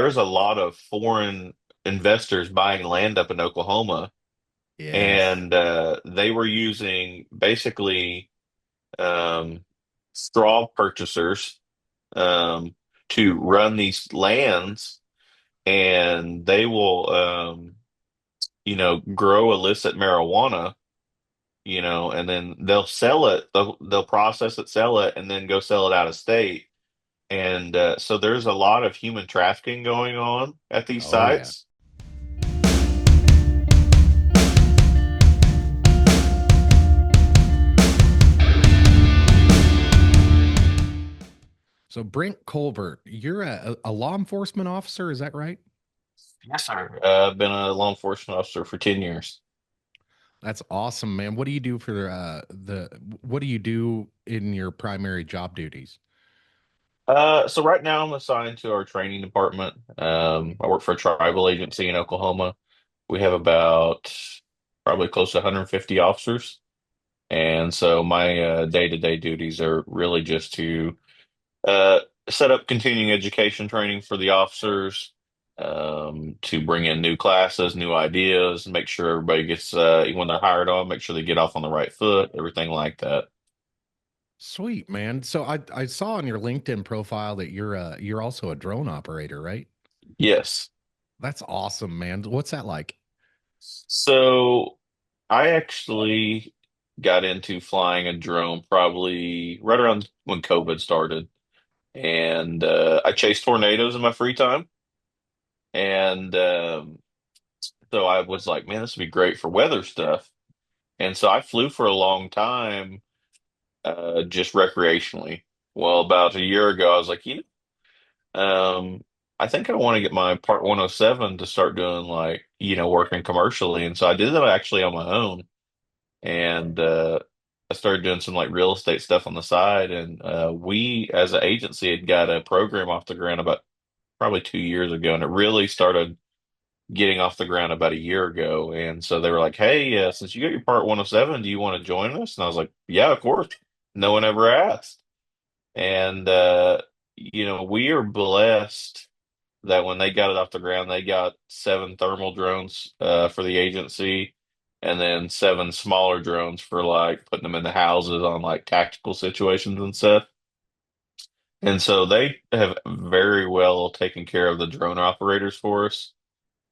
there's a lot of foreign investors buying land up in Oklahoma, Yes. and they were using basically um, straw purchasers um, to run these lands, and they will, grow illicit marijuana, and then they'll sell it. They'll process it, sell it, and then go sell it out of state. And so there's a lot of human trafficking going on at these Oh yeah. sites. So Brent Colbert, you're a law enforcement officer, is that right? Yes, sir. I've been a law enforcement officer for 10 years. That's awesome, man. What do you do for the what do you do in your primary job duties? So right now I'm assigned to our training department. I work for a tribal agency in Oklahoma. We have about probably close to 150 officers. And so my day-to-day duties are really just to uh, set up continuing education training for the officers, to bring in new classes, new ideas, make sure everybody gets, when they're hired on, make sure they get off on the right foot, everything like that. Sweet, man. So I saw on your LinkedIn profile that you're also a drone operator, right? Yes. That's awesome, man. What's that like? So I actually got into flying a drone probably right around when COVID started. And I chase tornadoes in my free time. And so I was like, man, this would be great for weather stuff. And so I flew for a long time, just recreationally. Well, about a year ago, I was like, I think I want to get my Part 107 to start doing like, working commercially. And so I did that actually on my own. And I started doing some like real estate stuff on the side. And we, as an agency, had got a program off the ground about probably 2 years ago. And it really started getting off the ground about a year ago. And so they were like, hey, since you got your Part 107, do you want to join us? And I was like, yeah, of course. No one ever asked. And, we are blessed that when they got it off the ground, they got seven thermal drones for the agency, and then seven smaller drones for like putting them in the houses on like tactical situations and stuff. And so they have very well taken care of the drone operators for us.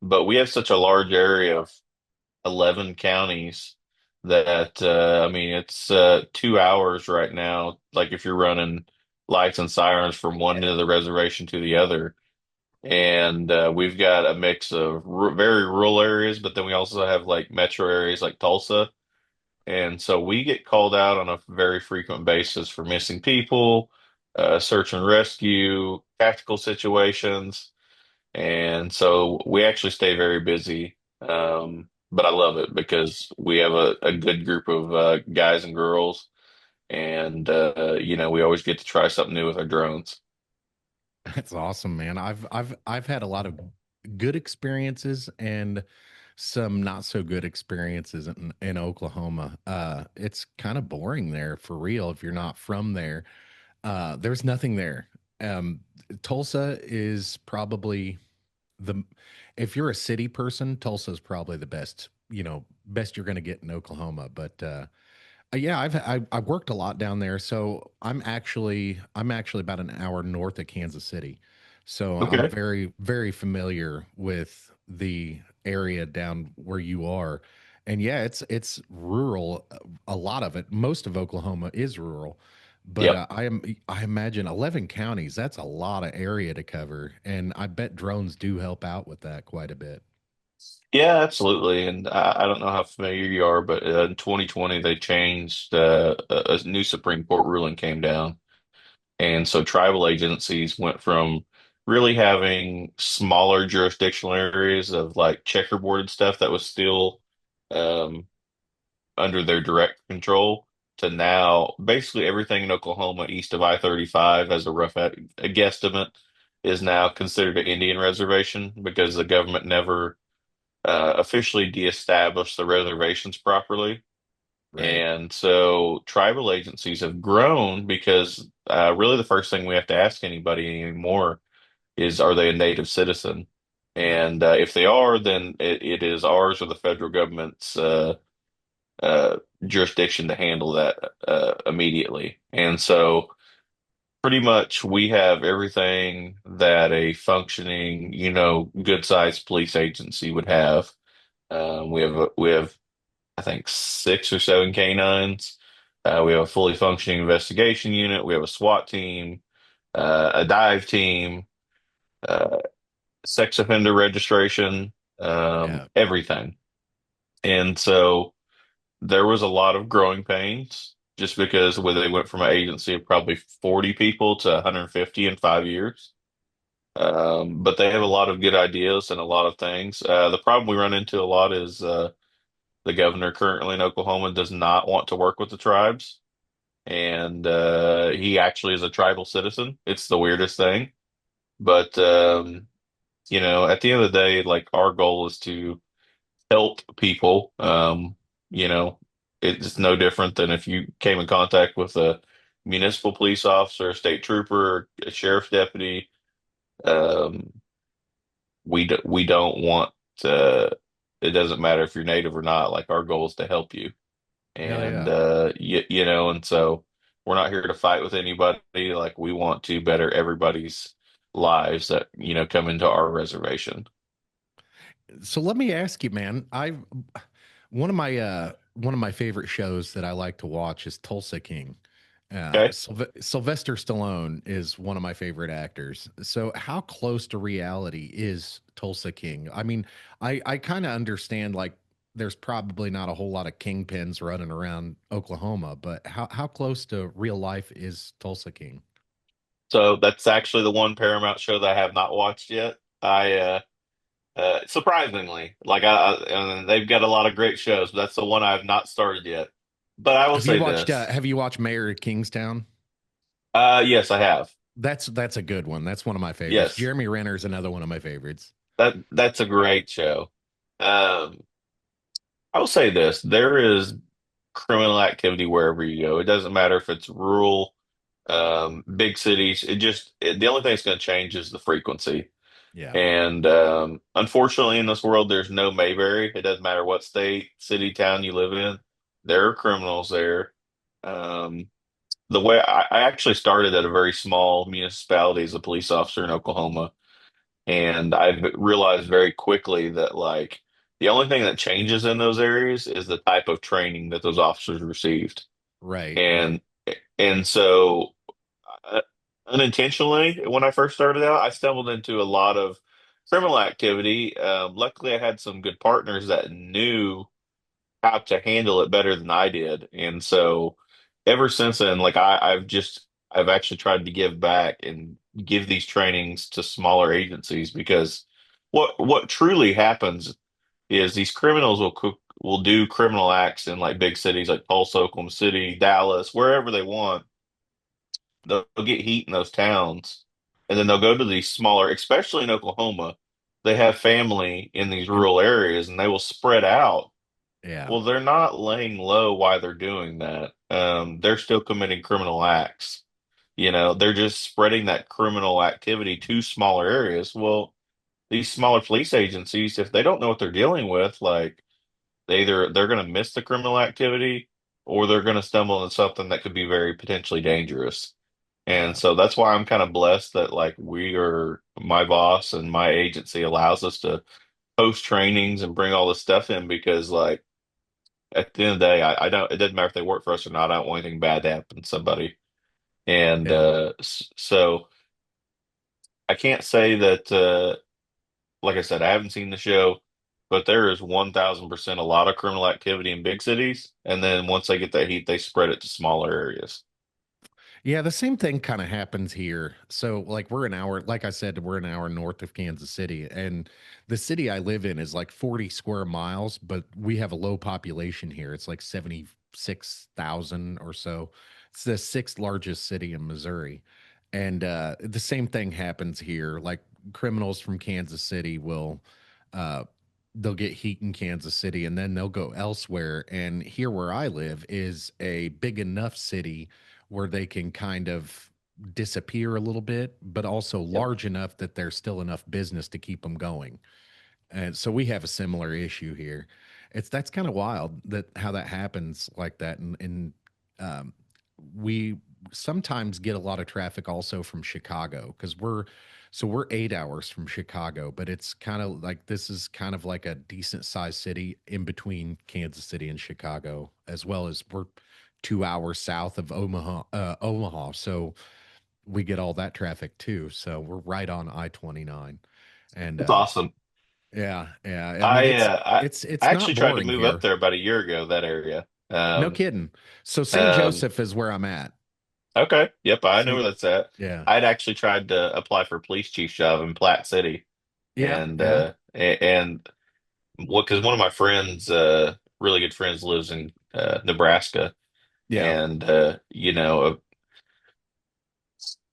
But we have such a large area of 11 counties that, I mean, it's 2 hours right now. Like if you're running lights and sirens from one end of the reservation to the other. And we've got a mix of very rural areas, but then we also have like metro areas like Tulsa. And so we get called out on a very frequent basis for missing people, search and rescue, tactical situations. And so we actually stay very busy. But I love it because we have a good group of guys and girls. And, we always get to try something new with our drones. That's awesome, man. I've had a lot of good experiences and some not so good experiences in Oklahoma. It's kind of boring there for real if you're not from there. There's nothing there. Um, Tulsa is probably the if you're a city person, Tulsa is probably the best, best you're going to get in Oklahoma. But yeah, I've worked a lot down there, so I'm actually about an hour north of Kansas City, so I'm Okay. very familiar with the area down where you are, and yeah, it's rural. A lot of it, most of Oklahoma is rural, but Yep. I imagine 11 counties. That's a lot of area to cover, and I bet drones do help out with that quite a bit. Yeah, absolutely. And I don't know how familiar you are, but in 2020, they changed, a new Supreme Court ruling came down. And so tribal agencies went from really having smaller jurisdictional areas of like checkerboarded stuff that was still um, under their direct control to now basically everything in Oklahoma east of I-35 as a guesstimate is now considered an Indian reservation because the government never officially de-established the reservations properly. Right. And so tribal agencies have grown because really the first thing we have to ask anybody anymore is are they a native citizen? Right. And if they are, then it is ours or the federal government's uh, jurisdiction to handle that immediately. And so pretty much we have everything that a functioning, good sized police agency would have. We have I think 6 or 7 canines. We have a fully functioning investigation unit. We have a SWAT team, a dive team, uh, sex offender registration, Yeah. everything. And so there was a lot of growing pains just because when they went from an agency of probably 40 people to 150 in 5 years. But they have a lot of good ideas and a lot of things. The problem we run into a lot is the governor currently in Oklahoma does not want to work with the tribes. And he actually is a tribal citizen. It's the weirdest thing. But, at the end of the day, like our goal is to help people. You know, it's no different than if you came in contact with a municipal police officer, a state trooper, a sheriff's deputy. Um, we don't want to, it doesn't matter if you're native or not. Like our goal is to help you. Hell And yeah. and so we're not here to fight with anybody. Like we want to better everybody's lives that, come into our reservation. So let me ask you, man. I've one of my favorite shows that I like to watch is Tulsa King. Okay. Sylvester Stallone is one of my favorite actors. So how close to reality is Tulsa King? I mean, I kind of understand like there's probably not a whole lot of kingpins running around Oklahoma, but how close to real life is Tulsa King? So that's actually the one Paramount show that I have not watched yet. Surprisingly, like and they've got a lot of great shows, but that's the one I have not started yet. But I will say this. Have you watched Mayor of Kingstown? Yes, I have. That's a good one. That's one of my favorites. Yes, Jeremy Renner is another one of my favorites. that's a great show. Um, I will say this, there is criminal activity wherever you go. It doesn't matter if it's rural, big cities. The only thing that's going to change is the frequency. Yeah. And unfortunately, in this world, there's no Mayberry. It doesn't matter what state, city, town you live in. There are criminals there. Um, the way I actually started at a very small municipality as a police officer in Oklahoma, and I've realized very quickly that like the only thing that changes in those areas is the type of training that those officers received. Right, right. And and so uh, unintentionally, when I first started out, I stumbled into a lot of criminal activity. Luckily, I had some good partners that knew how to handle it better than I did. And so ever since then, like I've actually tried to give back and give these trainings to smaller agencies because what truly happens is these criminals will do criminal acts in like big cities like Tulsa, Oklahoma City, Dallas, wherever they want. They'll get heat in those towns, and then they'll go to these smaller, especially in Oklahoma. They have family in these And rural areas, and they will spread out. yeah, Well, they're not laying low while they're doing that. They're still committing criminal acts. They're just spreading that criminal activity to smaller areas. Well, these smaller police agencies, if they don't know what they're dealing with, like they're going to miss the criminal activity or they're going to stumble into something that could be very potentially dangerous. And yeah, so that's why I'm kind of blessed that like my boss and my agency allows us to host trainings and bring all this stuff in because like at the end of the day, I don't, it doesn't matter if they work for us or not. I don't want anything bad to happen to somebody. And yeah. so I can't say that, like I said, I haven't seen the show, but there is 1000% a lot of criminal activity in big cities. And then once they get that heat, they spread it to smaller areas. Yeah, the same thing kind of happens here. So, like, we're an hour, like I said, we're an hour north of Kansas City, and the city I live in is like 40 square miles, but we have a low population here. It's like 76,000 or so. It's the sixth largest city in Missouri. And the same thing happens here. Like, criminals from Kansas City uh, they'll get heat in Kansas City and then they'll go elsewhere. And here where I live is a big enough city where they can kind of disappear a little bit, but also Yep. large enough that there's still enough business to keep them going. And so we have a similar issue here. It's That's kind of wild that how that happens like that, and um, we sometimes get a lot of traffic also from Chicago because we're 8 hours from Chicago, but it's kind of like this is kind of like a decent sized city in between Kansas City and Chicago, as well as we're 2 hours south of Omaha. So we get all that traffic too. So we're right on I-29, and That's awesome. yeah. I mean, I it's uh I, it's I not actually tried to boring move up here. there about a year ago, that area. No kidding. So St. Um Joseph is where I'm at. okay. Yep, I know where St. that's at. Yeah. I'd actually tried to apply for police chief job in Platte City, Yeah. and Yeah. because one of my friends, really good friends, lives in Nebraska, Yeah. and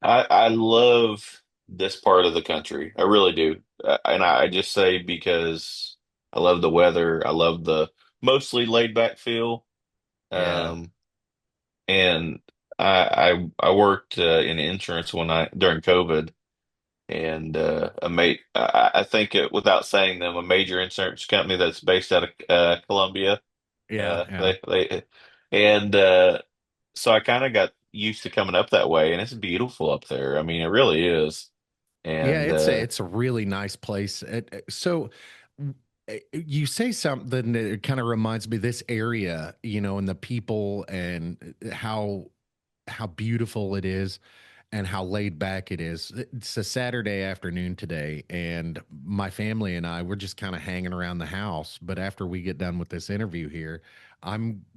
I love this part of the country. I really do. And I just say because I love the weather. I love the mostly laid back feel. Yeah. Um, and I worked in insurance when I during COVID, and I think without saying them, a major insurance company that's based out of Columbia. Yeah. Yeah. They and so I kind of got used to coming up that way, and it's beautiful up there. I mean, it really is. Yeah, And it's a really nice place. You say something that it kind of reminds me of this area, and the people and how beautiful it is and how laid back it is. It's a Saturday afternoon today, and my family and I we're just kind of hanging around the house. But after we get done with this interview here,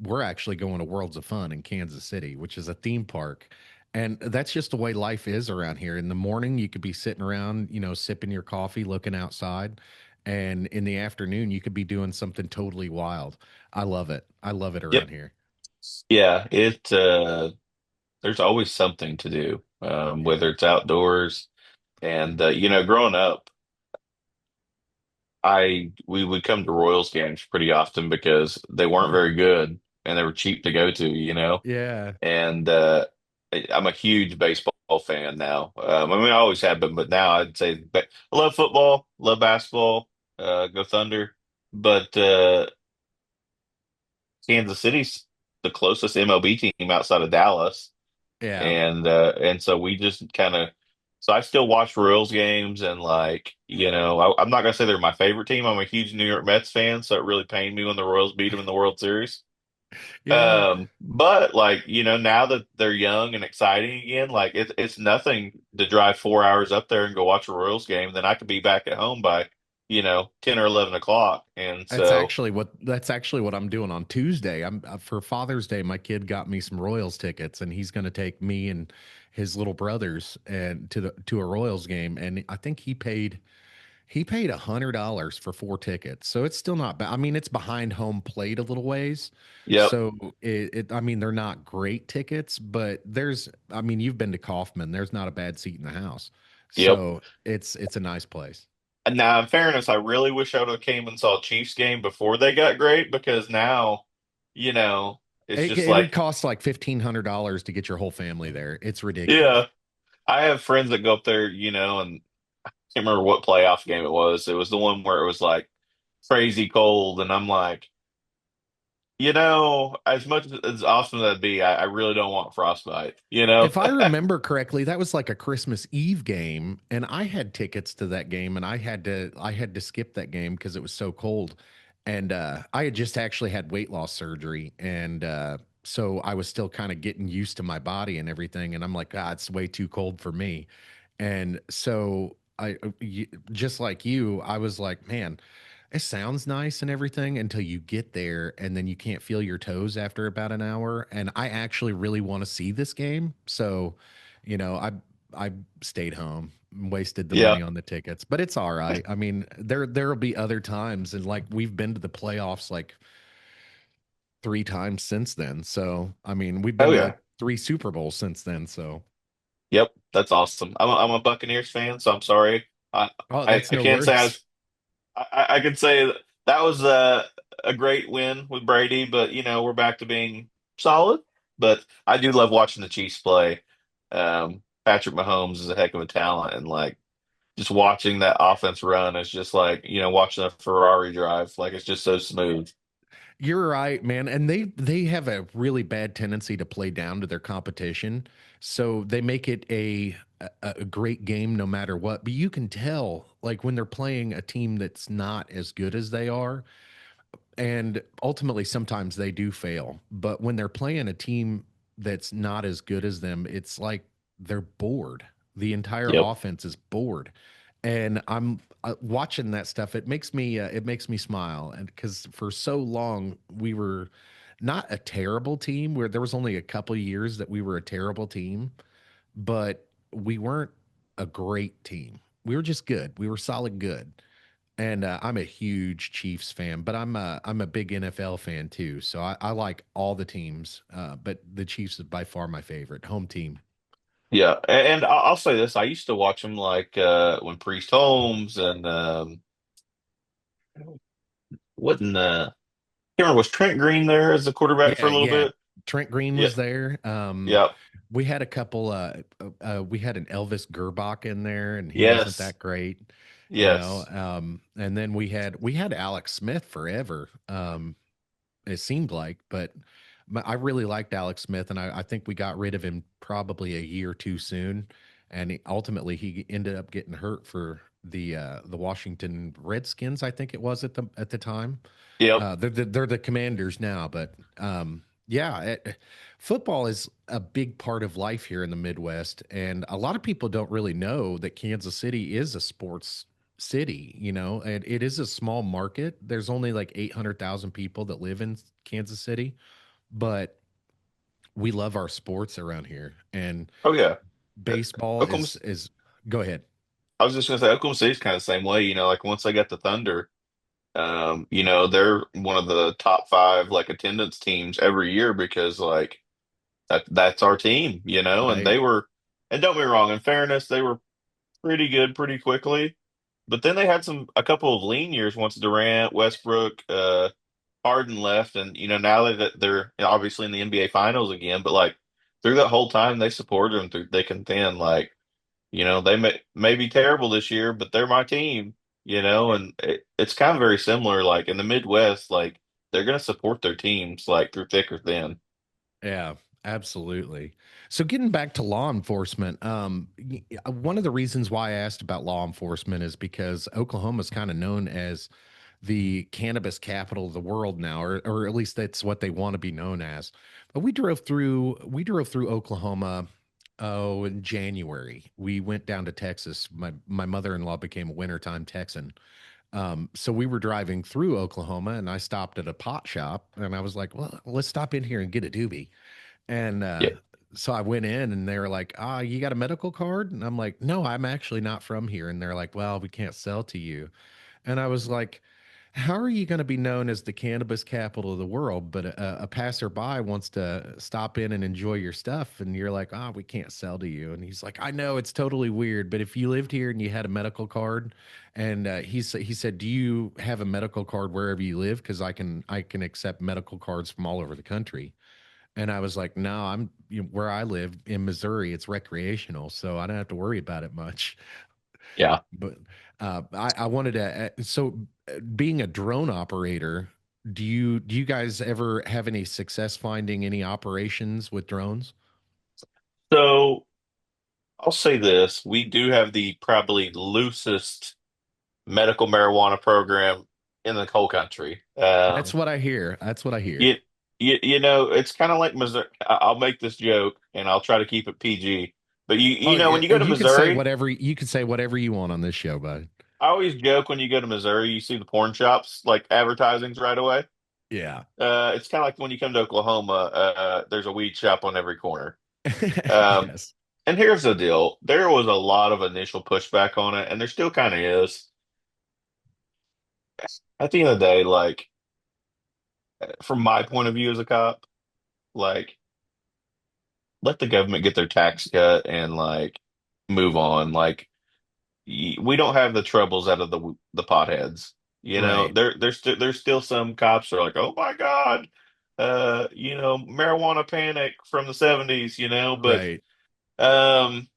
we're actually going to Worlds of Fun in Kansas City, which is a theme park. And that's just the way life is around here. In the morning, you could be sitting around, sipping your coffee, looking outside. And in the afternoon, you could be doing something totally wild. I love it. I love it yep, around here. yeah, there's always something to do, Yeah. whether it's outdoors. And growing up, I we would come to Royals games pretty often because they weren't very good and they were cheap to go to, Yeah. And I'm a huge baseball fan now. I mean, I always have been, but now I'd say I love football, love basketball, go Thunder. But Kansas City's the closest MLB team outside of Dallas, Yeah. and so we just kind of. So I still watch Royals games, and I'm not gonna say they're my favorite team. I'm a huge New York Mets fan, so it really pained me when the Royals beat them in the World Series. Yeah. But now that they're young and exciting again, like it's nothing to drive 4 hours up there and go watch a Royals game. Then I could be back at home by 10 or 11 o'clock, and so That's actually what I'm doing on Tuesday. I'm For Father's Day, my kid got me some Royals tickets, and he's going to take me and his little brothers and to a Royals game. And I think he paid $100 for 4 tickets, so it's still not bad. I mean, it's behind home plate a little ways, yep, so I mean, they're not great tickets, but I mean, you've been to Kaufman. There's not a bad seat in the house, yep. so it's a nice place. And now, in fairness, I really wish I would have came and saw Chiefs game before they got great because now, you know, it's just It would like, cost like $1,500 to get your whole family there. It's ridiculous. yeah. I have friends that go up there, and can't remember what playoff game it was. It was the one where it was like crazy cold, and I'm like, as much as awesome as that'd be, I really don't want frostbite. If I remember correctly, that was like a Christmas Eve game, and I had tickets to that game, and I had to skip that game because it was so cold, and I had just actually had weight loss surgery, and so I was still kind of getting used to my body and everything, and I'm like, ah, it's way too cold for me, and so just like you, I was like, man, it sounds nice and everything until you get there and then you can't feel your toes after about an hour. And I actually really want to see this game. So, I stayed home, wasted the Yeah. money on the tickets, but it's all right. I mean, there'll be other times and like we've been to the playoffs like 3 times since then. So, I mean, we've Oh been to yeah. 3 Super Bowls since then. So, Yep. That's awesome. I'm a Buccaneers fan, so I'm sorry. I oh, I, that's I no can't say worries. I could say that was a great win with Brady, but we're back to being solid. But I do love watching the Chiefs play. Patrick Mahomes is a heck of a talent, and like just watching that offense run is just like, watching a Ferrari drive. Like it's just so smooth. You're right, man. And they have a really bad tendency to play down to their competition. So they make it a great game no matter what. But you can tell like when they're playing a team that's not as good as they are, and ultimately sometimes they do fail, but when they're playing a team that's not as good as them, it's like they're bored. The entire Yep. offense is bored, and I'm watching that stuff. It makes me smile, and because for so long we were not a terrible team, where there was only a couple of years that we were a terrible team, but we weren't a great team. We were just good. We were solid good. And I'm a huge Chiefs fan, but I'm a big NFL fan too. So I like all the teams, but the Chiefs is by far my favorite home team. Yeah, and I'll say this: I used to watch them like when Priest Holmes and wasn't can't remember, was Trent Green there as the quarterback for Yeah, a little yeah. bit? Trent Green Yeah, was there. yeah, We had a couple. We had an Elvis Gerbach in there, and he wasn't yes, that great, you know. yes, And then we had Alex Smith forever. It seemed like, but I really liked Alex Smith, and I think we got rid of him probably a year too soon, and ultimately he ended up getting hurt for the Washington Redskins, I think it was at the time. yep. They're the Commanders now, but yeah, football is a big part of life here in the Midwest, and a lot of people don't really know that Kansas City is a sports city. And it is a small market. There's only like 800,000 people that live in Kansas City, but we love our sports around here, and Oh yeah. Uh, baseball Oklahoma. is. Go ahead. I was just gonna say Oklahoma City's kind of the same way. Like once they got the Thunder, they're one of the top five like attendance teams every year because like that's our team. And Right. they were, and don't be wrong, in fairness, they were pretty good pretty quickly. But then they had a couple of lean years once Durant, Westbrook, Harden left, and now that they're obviously in the NBA Finals again, but like through that whole time they supported them through thick and thin. Like they may be terrible this year, but they're my team. And it's kind of very similar. Like in the Midwest, like they're gonna support their teams like through thick or thin. Yeah, absolutely. So getting back to law enforcement, one of the reasons why I asked about law enforcement is because Oklahoma is kind of known as the cannabis capital of the world now, or at least that's what they want to be known as. But we drove through Oklahoma. Oh, in January, we went down to Texas. My mother-in-law became a wintertime Texan. So we were driving through Oklahoma, and I stopped at a pot shop, and I was like, "Well, let's stop in here and get a doobie." And Yeah, so I went in, and they were like, you got a medical card?" And I'm like, "No, I'm actually not from here." And they're like, "Well, we can't sell to you." And I was like, "How are you going to be known as the cannabis capital of the world, but a passerby wants to stop in and enjoy your stuff, and you're like, we can't sell to you?" And he's like, "I know it's totally weird, but if you lived here and you had a medical card," and he said, "Do you have a medical card wherever you live? Because I can accept medical cards from all over the country." And I was like, "No, where I live in Missouri, it's recreational, so I don't have to worry about it much." yeah. But I wanted to. Being a drone operator, do you guys ever have any success finding any operations with drones? So I'll say this: we do have the probably loosest medical marijuana program in the whole country. That's what I hear. That's what I hear. You, it's kind of like Missouri. I'll make this joke and I'll try to keep it PG. But Oh, when you go to Missouri, you can say whatever you want on this show, bud. I always joke when you go to Missouri, you see the porn shops like advertisings right away. Yeah. It's kind of like when you come to Oklahoma, there's a weed shop on every corner. Um, Yes. and here's the deal: there was a lot of initial pushback on it, and there still kind of is. At the end of the day, like from my point of view as a cop, like let the government get their tax cut and like move on. Like we don't have the troubles out of the potheads. Right. There's still some cops that are like, oh my God, marijuana panic from the 70s, but Right. um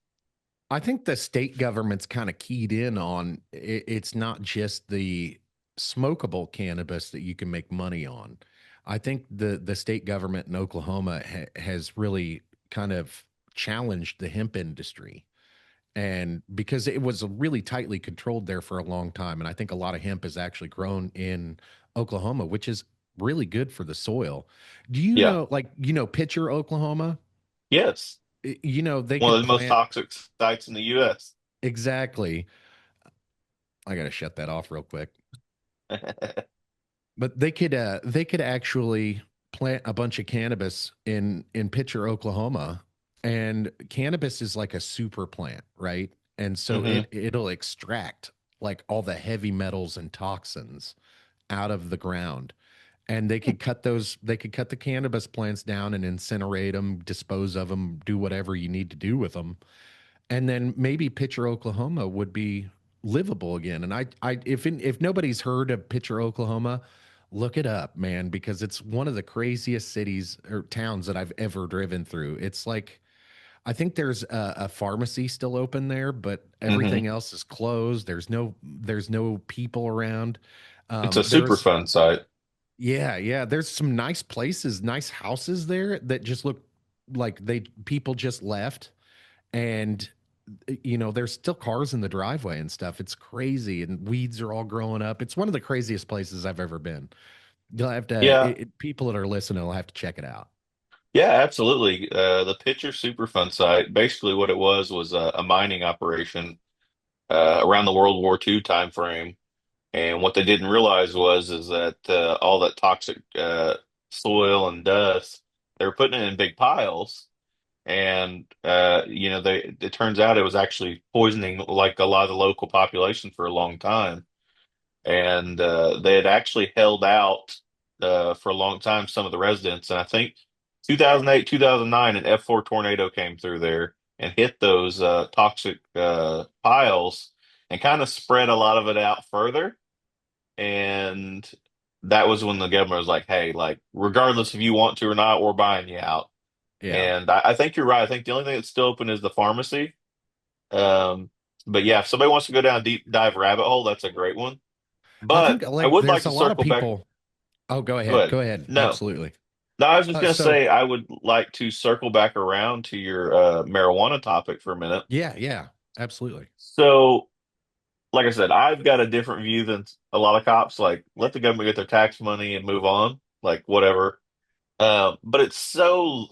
I think the state government's kind of keyed in on it's not just the smokable cannabis that you can make money on. I think the state government in Oklahoma has really kind of challenged the hemp industry, and because it was really tightly controlled there for a long time, and I think a lot of hemp is actually grown in Oklahoma, which is really good for the soil. Do you Yeah. know, like, Pitcher, Oklahoma? Yes. They One of could the most plant toxic sites in the U.S. exactly. I gotta shut that off real quick. But they could actually plant a bunch of cannabis in Pitcher, Oklahoma, and cannabis is like a super plant, right? And so Hmm. it'll extract like all the heavy metals and toxins out of the ground. And they could cut the cannabis plants down and incinerate them, dispose of them, do whatever you need to do with them, and then maybe Pitcher, Oklahoma would be livable again. And if nobody's heard of Pitcher, Oklahoma, look it up, man, because it's one of the craziest cities or towns that I've ever driven through. It's like I think there's a pharmacy still open there, but Hmm. everything else is closed. There's no people around. It's a super There's fun site. Yeah, yeah. There's some nice places, nice houses there that just look like they people just left, and there's still cars in the driveway and stuff. It's crazy, and weeds are all growing up. It's one of the craziest places I've ever been. You'll have to Yeah. people that are listening will have to check it out. Yeah, absolutely. The Pitcher Superfund site, basically what it was a mining operation around the World War II time frame. And what they didn't realize was is that all that toxic soil and dust, they were putting it in big piles. And it turns out it was actually poisoning like a lot of the local population for a long time. And they had actually held out for a long time, some of the residents. And I think 2008, 2009, an F4 tornado came through there and hit those toxic piles and kind of spread a lot of it out further. And that was when the government was like, hey, like, regardless if you want to or not, we're buying you out. Yeah. And I think you're right. I think the only thing that's still open is the pharmacy. Um, but yeah, if somebody wants to go down a deep dive rabbit hole, that's a great one. I But think I like would like there's a to lot of circle back. people. Oh, go Go ahead. ahead. Go ahead. No, Absolutely. no, I was just gonna So say I would like to circle back around to your marijuana topic for a minute. yeah, yeah, absolutely. So, like I said, I've got a different view than a lot of cops. Like, let the government get their tax money and move on, like whatever. But it's so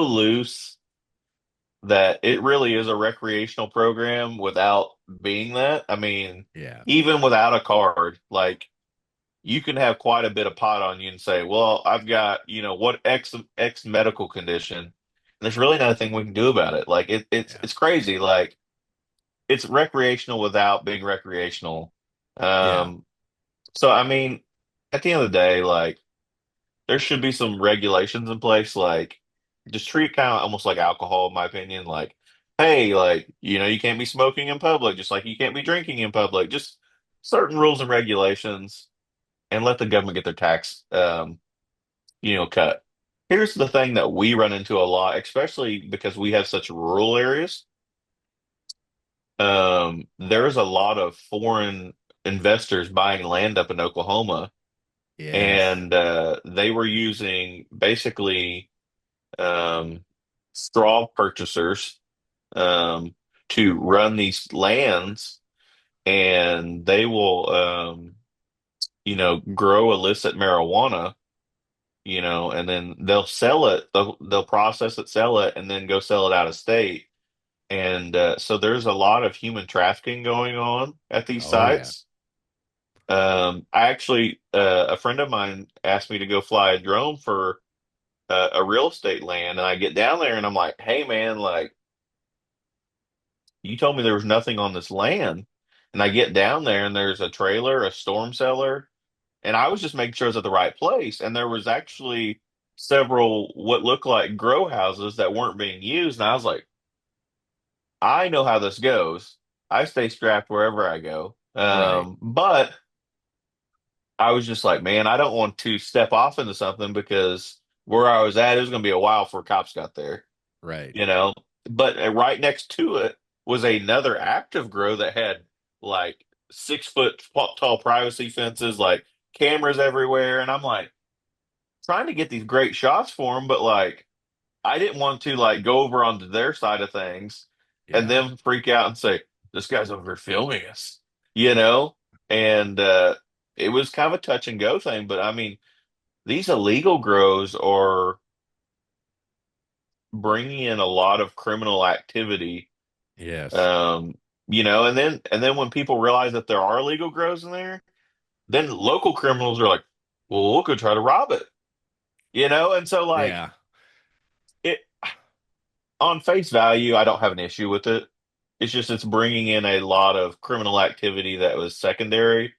loose that it really is a recreational program without being that. I mean, Yeah. even without a card, like you can have quite a bit of pot on you and say, well, I've got, what X medical condition. And there's really nothing we can do about it. Like it's Yeah. it's crazy. Like it's recreational without being recreational. Yeah. Um, so I mean, at the end of the day, like there should be some regulations in place, like just treat it kind of almost like alcohol, in my opinion. Like, hey, like, you can't be smoking in public, just like you can't be drinking in public. Just certain rules and regulations and let the government get their tax cut. Here's the thing that we run into a lot, especially because we have such rural areas. There's a lot of foreign investors buying land up in Oklahoma, Yes. and they were using basically um, straw purchasers um, to run these lands, and they will, grow illicit marijuana, and then they'll sell it. They'll process it, sell it, and then go sell it out of state. And so there's a lot of human trafficking going on at these Oh yeah. sites. I actually, a friend of mine asked me to go fly a drone for a real estate land, and I get down there and I'm like, "Hey, man, like you told me there was nothing on this land," and I get down there and there's a trailer, a storm cellar, and I was just making sure I was at the right place, and there was actually several what looked like grow houses that weren't being used, and I was like, I know how this goes. I stay strapped wherever I go. Right. But I was just like, man, I don't want to step off into something because where I was at, it was going to be a while before cops got there, Right. you know? but right next to it was another active grow that had like 6 foot tall privacy fences, like cameras everywhere. And I'm like trying to get these great shots for them, but like I didn't want to like go over onto their side of things and Yeah. then freak out and say, this guy's over here filming us, you know? And it was kind of a touch and go thing. But I mean, these illegal grows are bringing in a lot of criminal activity. Yes. Um, and then when people realize that there are illegal grows in there, then local criminals are like, well, we'll go try to rob it, And so like Yeah. it on face value, I don't have an issue with it. It's just it's bringing in a lot of criminal activity that was secondary.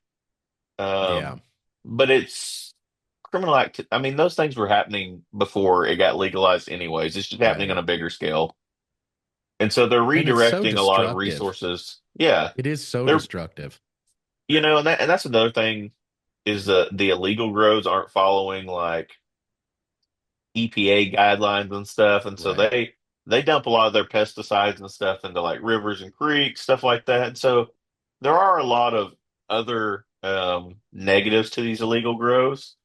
Yeah. Um, but it's criminal act. I mean, those things were happening before it got legalized, anyways. It's just happening on Right. a bigger scale, and so they're And it's so redirecting a lot of destructive. resources. Yeah, It is so they're destructive. and that's another thing is the illegal grows aren't following like EPA guidelines and stuff, and so Right. they dump a lot of their pesticides and stuff into like rivers and creeks, stuff like that. And so there are a lot of other negatives to these illegal grows,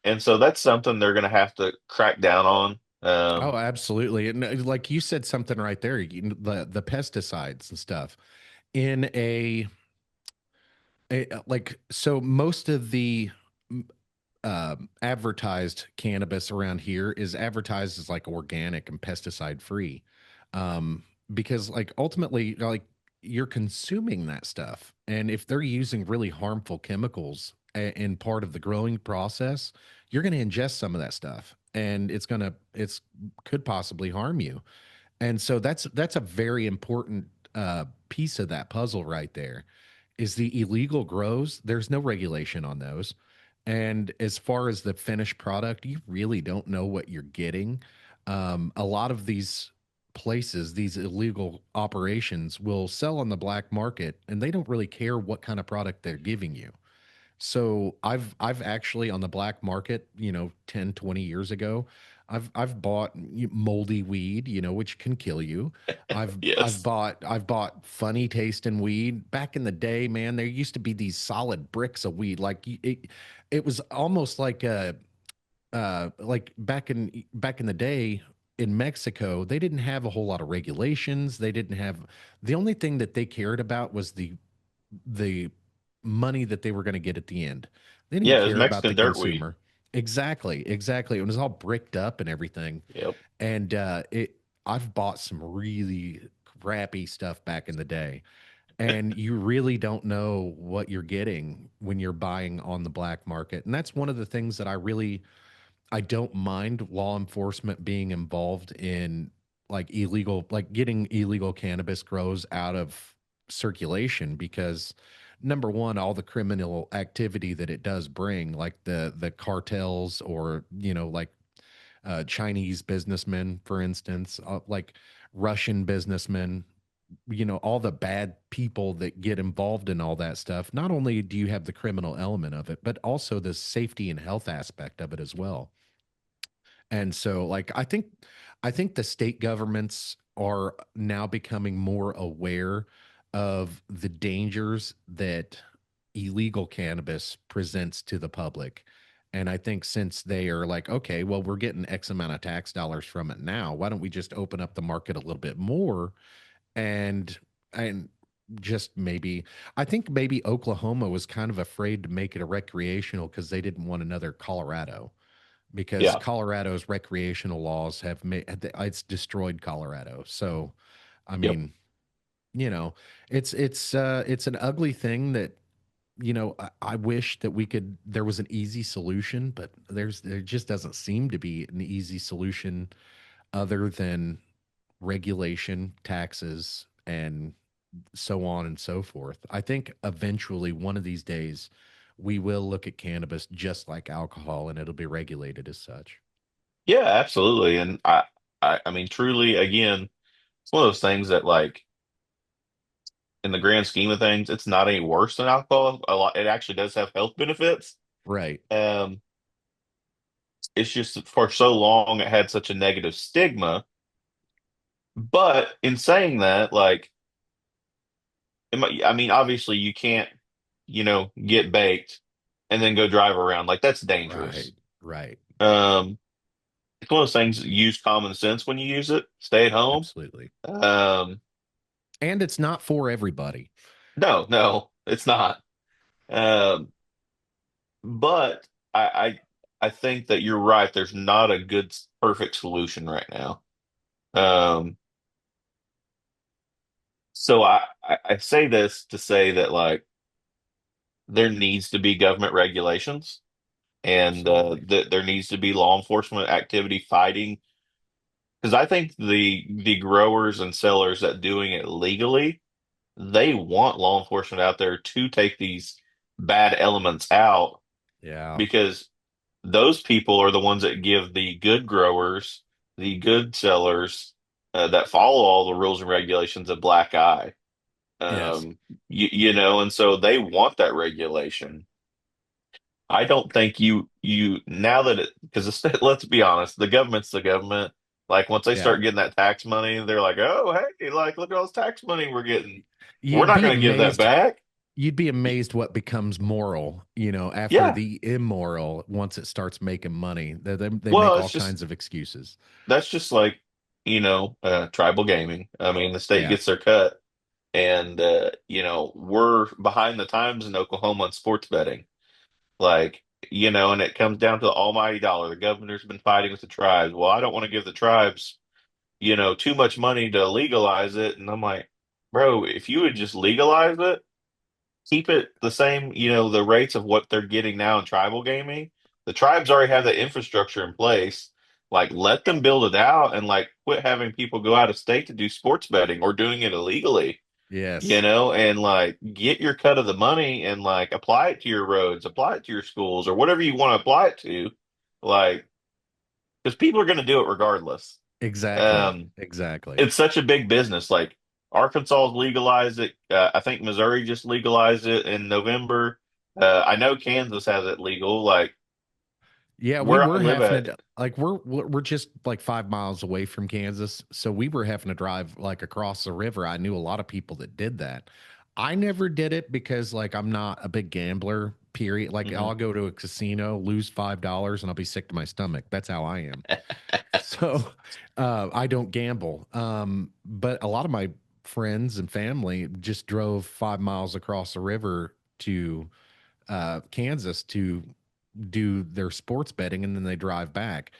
and so that's something they're going to have to crack down on. Oh, absolutely. And like you said something right there, the pesticides and stuff in like so most of the advertised cannabis around here is advertised as like organic and pesticide free. Because like ultimately, like you're consuming that stuff. And if they're using really harmful chemicals in part of the growing process, you're going to ingest some of that stuff and it's could possibly harm you. And so that's a very important piece of that puzzle right there is the illegal grows. There's no regulation on those. And as far as the finished product, you really don't know what you're getting. A lot of these places, these illegal operations will sell on the black market and they don't really care what kind of product they're giving you. So I've actually on the black market, 10, 20 years ago, I've bought moldy weed, which can kill you. Yes, I've bought funny tasting weed. Back in the day, man, there used to be these solid bricks of weed. It was almost like back in the day in Mexico, they didn't have a whole lot of regulations. They didn't have the only thing that they cared about was the money that they were going to get at the end. They didn't yeah, it was care about the Mexican dirtweed. consumer. Exactly, exactly. It was all bricked up and everything. Yep. And I've bought some really crappy stuff back in the day, and you really don't know what you're getting when you're buying on the black market. And that's one of the things that I don't mind law enforcement being involved in like getting illegal cannabis grows out of circulation because number one, all the criminal activity that it does bring, like the cartels or like Chinese businessmen, for instance, like Russian businessmen, all the bad people that get involved in all that stuff. Not only do you have the criminal element of it, but also the safety and health aspect of it as well. And so like I think the state governments are now becoming more aware of the dangers that illegal cannabis presents to the public. And I think since they are like, okay, well, we're getting X amount of tax dollars from it now, why don't we just open up the market a little bit more and and just maybe I think maybe Oklahoma was kind of afraid to make it a recreational because they didn't want another Colorado because Yeah. Colorado's recreational laws have made it's destroyed Colorado. So, I Yep. mean, you know, it's an ugly thing that I wish that there was an easy solution, but there just doesn't seem to be an easy solution other than regulation, taxes, and so on and so forth. I think eventually one of these days we will look at cannabis just like alcohol and it'll be regulated as such. Yeah, absolutely. And I mean, truly, again, it's one of those things that like in the grand scheme of things, it's not any worse than alcohol. A lot, it actually does have health benefits. Right. Um, it's just that for so long it had such a negative stigma But in saying that, like, I mean, obviously you can't, get baked and then go drive around. Like that's Right, dangerous. right. Um, it's one of those things, use common sense when you use it. Stay at home. Absolutely. Um, And it's not for everybody. no, no, it's not. Um, but I think that you're right. There's not a good, perfect solution right now. Um, so I say this to say that like there needs to be government regulations and Absolutely. that there needs to be law enforcement activity fighting because I think the growers and sellers that doing it legally, they want law enforcement out there to take these bad elements out Yeah. because those people are the ones that give the good growers, the good sellers that follow all the rules and regulations a black eye. Yes. Um, and so they want that regulation. I don't think you now that it because let's be honest, the government's the government. Like once they Yeah. start getting that tax money, they're like, oh hey, like look at all this tax money we're getting. We're You'd not be going to give that amazed. back. You'd be Y- amazed what becomes moral, after Yeah, the immoral, once it starts making money. They make well, all it's just kinds of excuses. that's just like tribal gaming. I mean, the state Yeah. gets their cut, and we're behind the times in Oklahoma on sports betting. Like, and it comes down to the almighty dollar. The governor's been fighting with the tribes. Well, I don't want to give the tribes too much money to legalize it. And I'm like, bro, if you would just legalize it, keep it the same, the rates of what they're getting now in tribal gaming. The tribes already have the infrastructure in place. Like, let them build it out and like quit having people go out of state to do sports betting or doing it illegally, Yes. and like get your cut of the money and like apply it to your roads, apply it to your schools or whatever you want to apply it to. Like, because people are going to do it regardless. Exactly. Um, Exactly. it's such a big business. Like Arkansas's legalized it. I think Missouri just legalized it in November. I know Kansas has it legal. Like Yeah, we where I were live having at, to like we're just like 5 miles away from Kansas, so we were having to drive like across the river. I knew a lot of people that did that. I never did it because like I'm not a big gambler. Period. Like Mhm. I'll go to a casino, lose $5, and I'll be sick to my stomach. That's how I am. So I don't gamble. But a lot of my friends and family just drove 5 miles across the river to Kansas to do their sports betting, and then they drive back.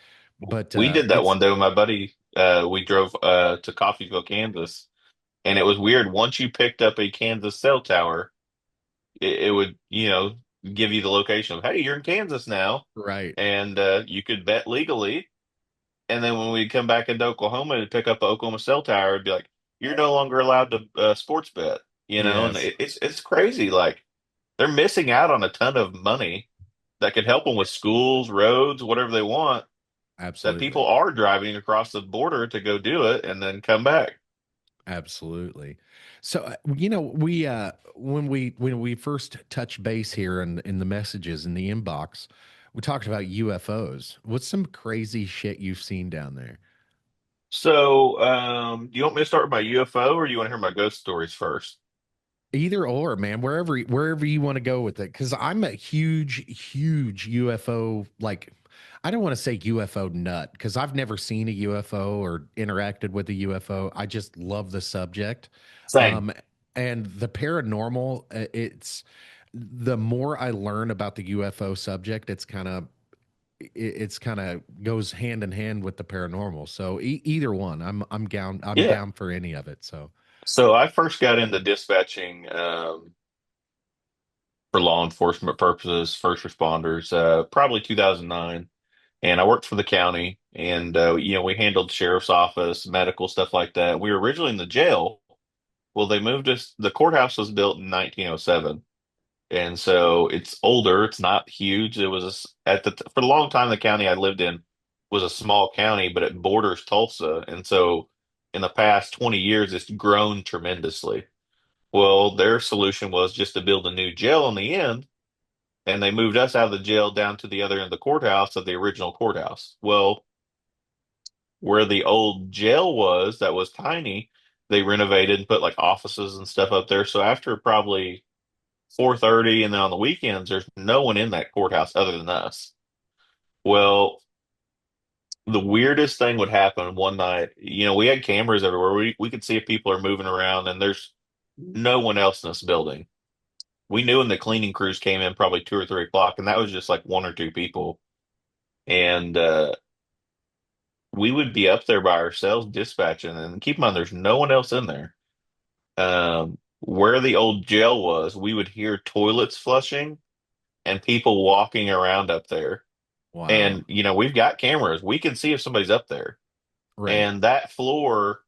But We did that it's one day with my buddy. We drove to Coffeyville, Kansas, and it was weird. Once you picked up a Kansas cell tower, it would, give you the location of, hey, you're in Kansas now, right. and you could bet legally. And then when we come back into Oklahoma to pick up the Oklahoma cell tower, it'd be like, you're no longer allowed to sports bet, and Yes, it's crazy. Like they're missing out on a ton of money that could help them with schools, roads, whatever they want. That people absolutely. are driving across the border to go do it and then come back. Absolutely. So we when we first touched base here in the messages in the inbox, we talked about UFOs. What's some crazy shit you've seen down there? So, do you want me to start with my UFO or do you want to hear my ghost stories first? Either or, man, wherever you want to go with it. Because I'm a huge UFO, like, I don't want to say UFO nut because I've never seen a UFO or interacted with a UFO. I just love the subject. Same. Um, and the paranormal, it's the more I learn about the UFO subject, it's kind of goes hand in hand with the paranormal. So either one, I'm Yeah. down for any of it. So So I first got into dispatching for law enforcement purposes, first responders, probably 2009. And I worked for the county and, we handled sheriff's office, medical stuff like that. We were originally in the jail. Well, they moved us, the courthouse was built in 1907. And so it's older. It's not huge. It was for a long time, the county I lived in was a small county, but it borders Tulsa. And so in the past 20 years, it's grown tremendously. Well, their solution was just to build a new jail on the end, and they moved us out of the jail down to the other end of the courthouse of the original courthouse. Well, where the old jail was that was tiny, they renovated and put like offices and stuff up there. So after probably 4:30 and then on the weekends, there's no one in that courthouse other than us. Well, the weirdest thing would happen one night. We had cameras everywhere. We could see if people are moving around, and there's no one else in this building. We knew when the cleaning crews came in probably 2 or 3 o'clock, and that was just like one or two people. And we would be up there by ourselves dispatching, and keep in mind, there's no one else in there. Where the old jail was, we would hear toilets flushing and people walking around up there. Wow. And, we've got cameras. We can see if somebody's up there. Right. And that floor,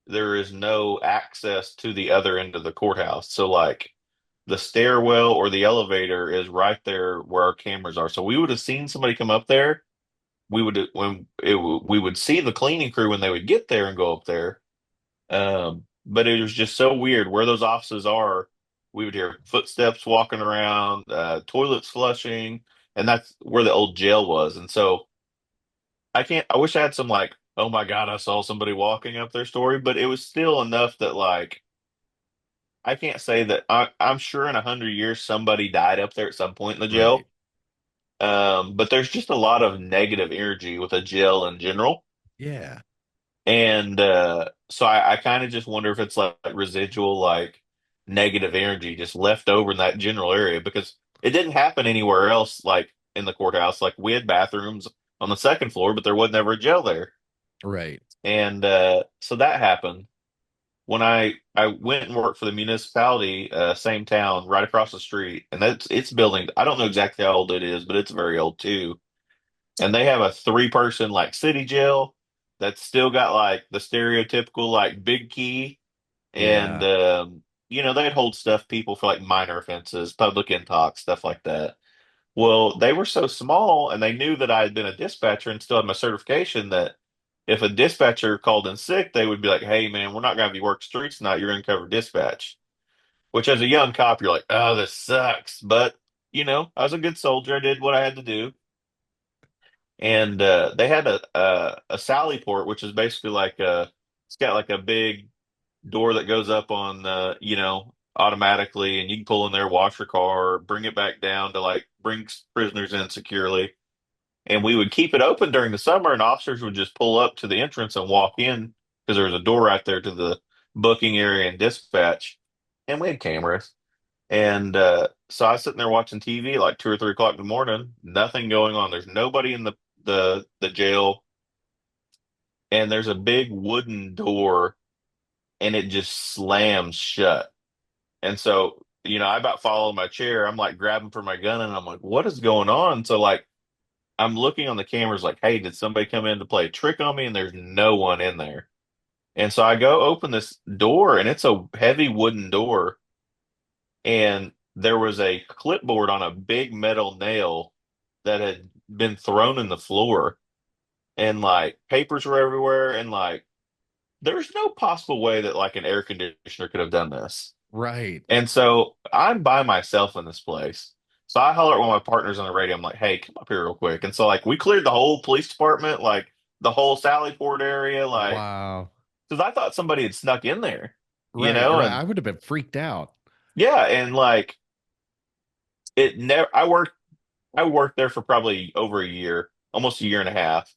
there is no access to the other end of the courthouse. So, like, the stairwell or the elevator is right there where our cameras are. So we would have seen somebody come up there. We would see the cleaning crew when they would get there and go up there. But it was just so weird where those offices are. We would hear footsteps walking around, toilets flushing, and that's where the old jail was. And so I wish I had some like, oh my God, I saw somebody walking up their story, but it was still enough that like, I can't say that I'm sure in 100 years somebody died up there at some point in the Right. jail. But there's just a lot of negative energy with a jail in general. Yeah. And so I kind of just wonder if it's like residual, like negative energy just left over in that general area because it didn't happen anywhere else, like in the courthouse. Like we had bathrooms on the second floor, but there was never a jail there. Right. And so that happened when I went and worked for the municipality, same town, right across the street. And that's it's building. I don't know exactly how old it is, but it's very old too. And they have a three-person like city jail that's still got like the stereotypical like big key and Yeah. they'd hold stuff people for like minor offenses, public intox, stuff like that. Well, they were so small and they knew that I had been a dispatcher and still had my certification that if a dispatcher called in sick, they would be like, "Hey man, we're not gonna have you work streets tonight, you're gonna cover dispatch." Which as a young cop, you're like, "Oh, this sucks." But I was a good soldier, I did what I had to do. And they had a sally port, which is basically like it's got like a big door that goes up on automatically, and you can pull in there, wash your car, bring it back down to like bring prisoners in securely. And we would keep it open during the summer, and officers would just pull up to the entrance and walk in because there was a door right there to the booking area and dispatch. And we had cameras. And so I was sitting there watching TV like 2 or 3 o'clock in the morning, nothing going on. There's nobody in the jail, and there's a big wooden door, and it just slams shut. And so, I about fall in my chair. I'm like grabbing for my gun, and I'm like, what is going on? So like, I'm looking on the cameras, like, hey, did somebody come in to play a trick on me? And there's no one in there. And so I go open this door, and it's a heavy wooden door, and there was a clipboard on a big metal nail that had been thrown in the floor, and like papers were everywhere, and like there's no possible way that like an air conditioner could have done this. Right. And so I'm by myself in this place. So I holler at one of my partners on the radio. I'm like, hey, come up here real quick. And so like we cleared the whole police department, like the whole Sallyport area, like Wow. because I thought somebody had snuck in there, Right. Right. and I would have been freaked out. yeah, and like it never I worked there for probably over a year, almost a year and a half,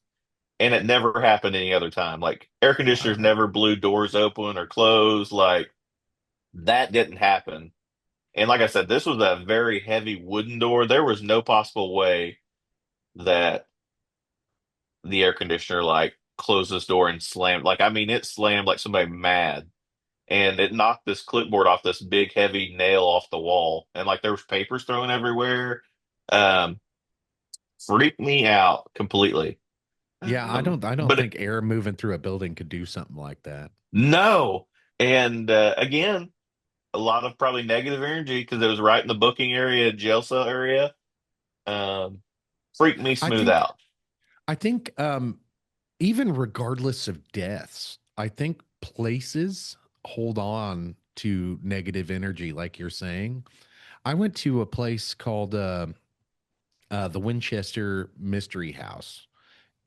and it never happened any other time. Like air conditioners Wow. never blew doors open or closed. Like that didn't happen. And like I said, this was a very heavy wooden door. There was no possible way that the air conditioner like closed this door and slammed. Like I mean, it slammed like somebody mad, and it knocked this clipboard off this big heavy nail off the wall, and like there was papers thrown everywhere. Um, Freaked me out completely. Yeah, I don't But think air moving through a building could do something like that. no, and again, a lot of probably negative energy because it was right in the booking area, jail cell area. Um, Freaked me I smooth think out. I think even regardless of deaths, I think places hold on to negative energy like you're saying. I went to a place called the Winchester Mystery House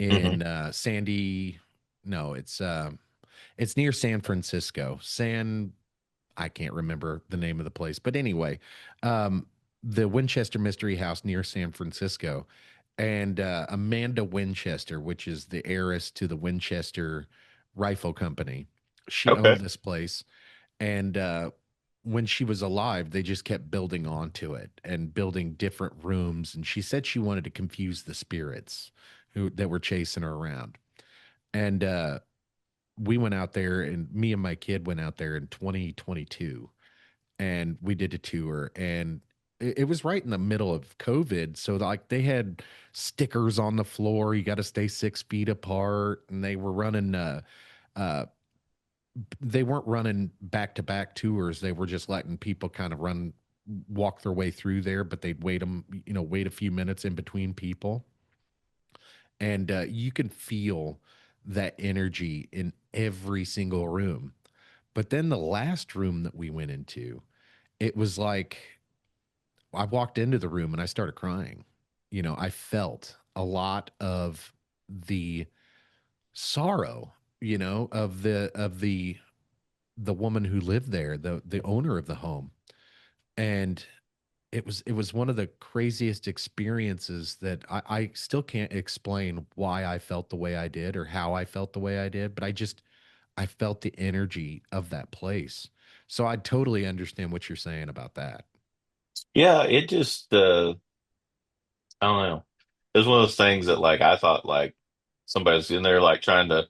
Hmm. in Sandy. No, it's near San Francisco. I can't remember the name of the place, but anyway, um, the Winchester Mystery House near San Francisco, and Amanda Winchester, which is the heiress to the Winchester Rifle Company, she owned Okay. this place, and when she was alive, they just kept building onto it and building different rooms. And she said she wanted to confuse the spirits who that were chasing her around. And we went out there, and me and my kid went out there in 2022, and we did a tour, and it was right in the middle of COVID, so like they had stickers on the floor, you got to stay 6 feet apart, and uh they weren't running back to back tours, they were just letting people kind of run walk their way through there, but they'd wait a few minutes in between people, and you can feel that energy in every single room. But then the last room that we went into, it was like I walked into the room and I started crying. I felt a lot of the sorrow, of the woman who lived there, the owner of the home. And it was one of the craziest experiences that I still can't explain why I felt the way I did or how I felt the way I did, but I felt the energy of that place. So I totally understand what you're saying about that. Yeah, it just I don't know. It was one of those things that like I thought like somebody's in there like trying to,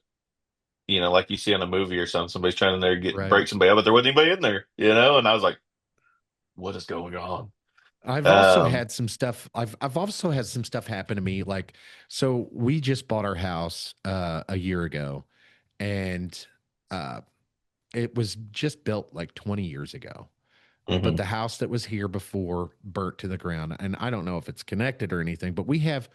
like you see in a movie or something, somebody's trying in there to get Right. break somebody up, but there wasn't anybody in there. And I was like, what is going on? I've also Um, had some stuff. I've also had some stuff happen to me. Like, so we just bought our house a year ago, and uh, it was just built like 20 years ago. But mhm. the house that was here before burnt to the ground. And I don't know if it's connected or anything, but we have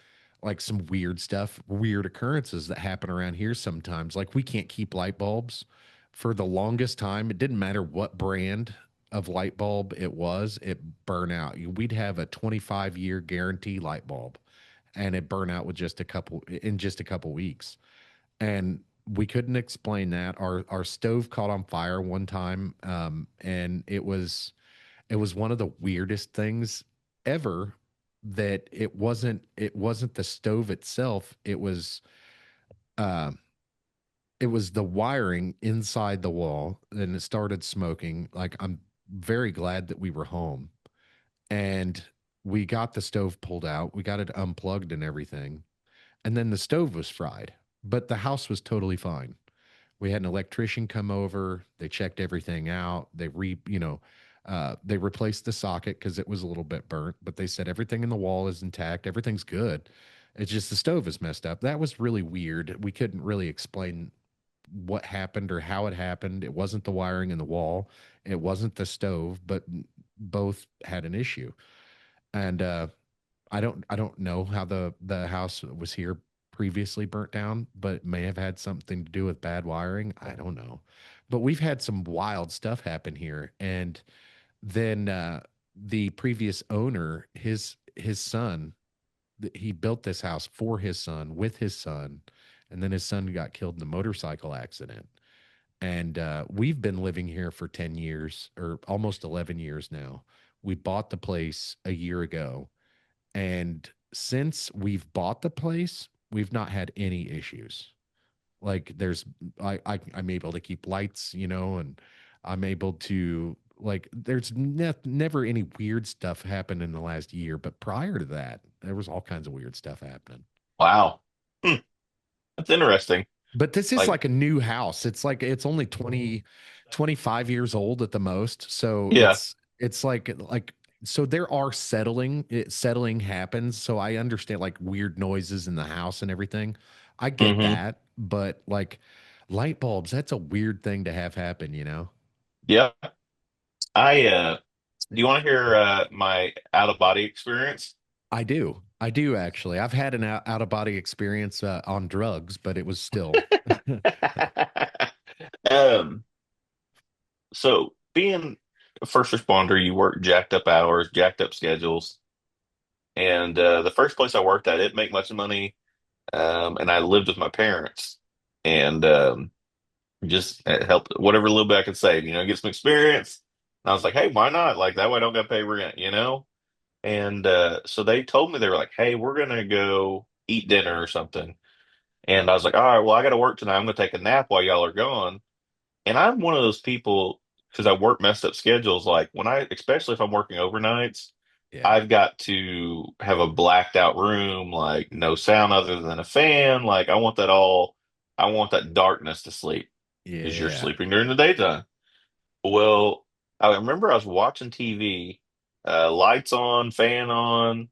like some weird stuff, weird occurrences that happen around here sometimes. Like we can't keep light bulbs for the longest time. It didn't matter what brand of light bulb it was, it burned out. We'd have a 25-year guarantee light bulb and it burned out with just a couple weeks. And we couldn't explain that. Our stove caught on fire one time, and it was one of the weirdest things ever, that it wasn't the stove itself, uh it was the wiring inside the wall, and it started smoking. Like, I'm very glad that we were home, and we got the stove pulled out, we got it unplugged and everything, and then the stove was fried, but the house was totally fine. We had an electrician come over. They checked everything out. They replaced the socket because it was a little bit burnt, but they said everything in the wall is intact. Everything's good. It's just the stove is messed up. That was really weird. We couldn't really explain what happened or how it happened. It wasn't the wiring in the wall. It wasn't the stove, but both had an issue. And I don't know how the house was here previously burnt down, but it may have had something to do with bad wiring. I don't know. But we've had some wild stuff happen here. And then the previous owner, his son, he built this house for his son with his son, and then his son got killed in a motorcycle accident. And we've been living here for 10 years or almost 11 years now. We bought the place a year ago, and since we've bought the place, we've not had any issues. Like, I'm able to keep lights, and I'm able to, like, there's never any weird stuff happened in the last year, but prior to that, there was all kinds of weird stuff happening. Wow. Hmm, that's interesting. But this is Like, like a new house. It's like it's only 25 years old at the most. So yeah. it's like so there are settling happens. So I understand like weird noises in the house and everything. I get Hmm. that, but like light bulbs, that's a weird thing to have happen. Yeah. Do you want to hear my out of body experience? I do. I do actually. I've had an out of body experience on drugs, but it was still Um, so being a first responder, you work jacked up hours, jacked up schedules. And the first place I worked at, it didn't make much money. And I lived with my parents. and just help whatever little bit I could save, get some experience. And I was like, hey, why not? Like that way I don't got to pay rent. And so they told me they were like, hey, we're gonna go eat dinner or something. And I was like, all right, well, I got to work tonight. I'm gonna take a nap while y'all are gone. And I'm one of those people because I work messed up schedules. Like especially if I'm working overnights, Yeah. I've got to have a blacked out room, like no sound other than a fan. Like I want that darkness to sleep because you're Yeah. sleeping during the daytime. Well, I remember I was watching TV, lights on, fan on,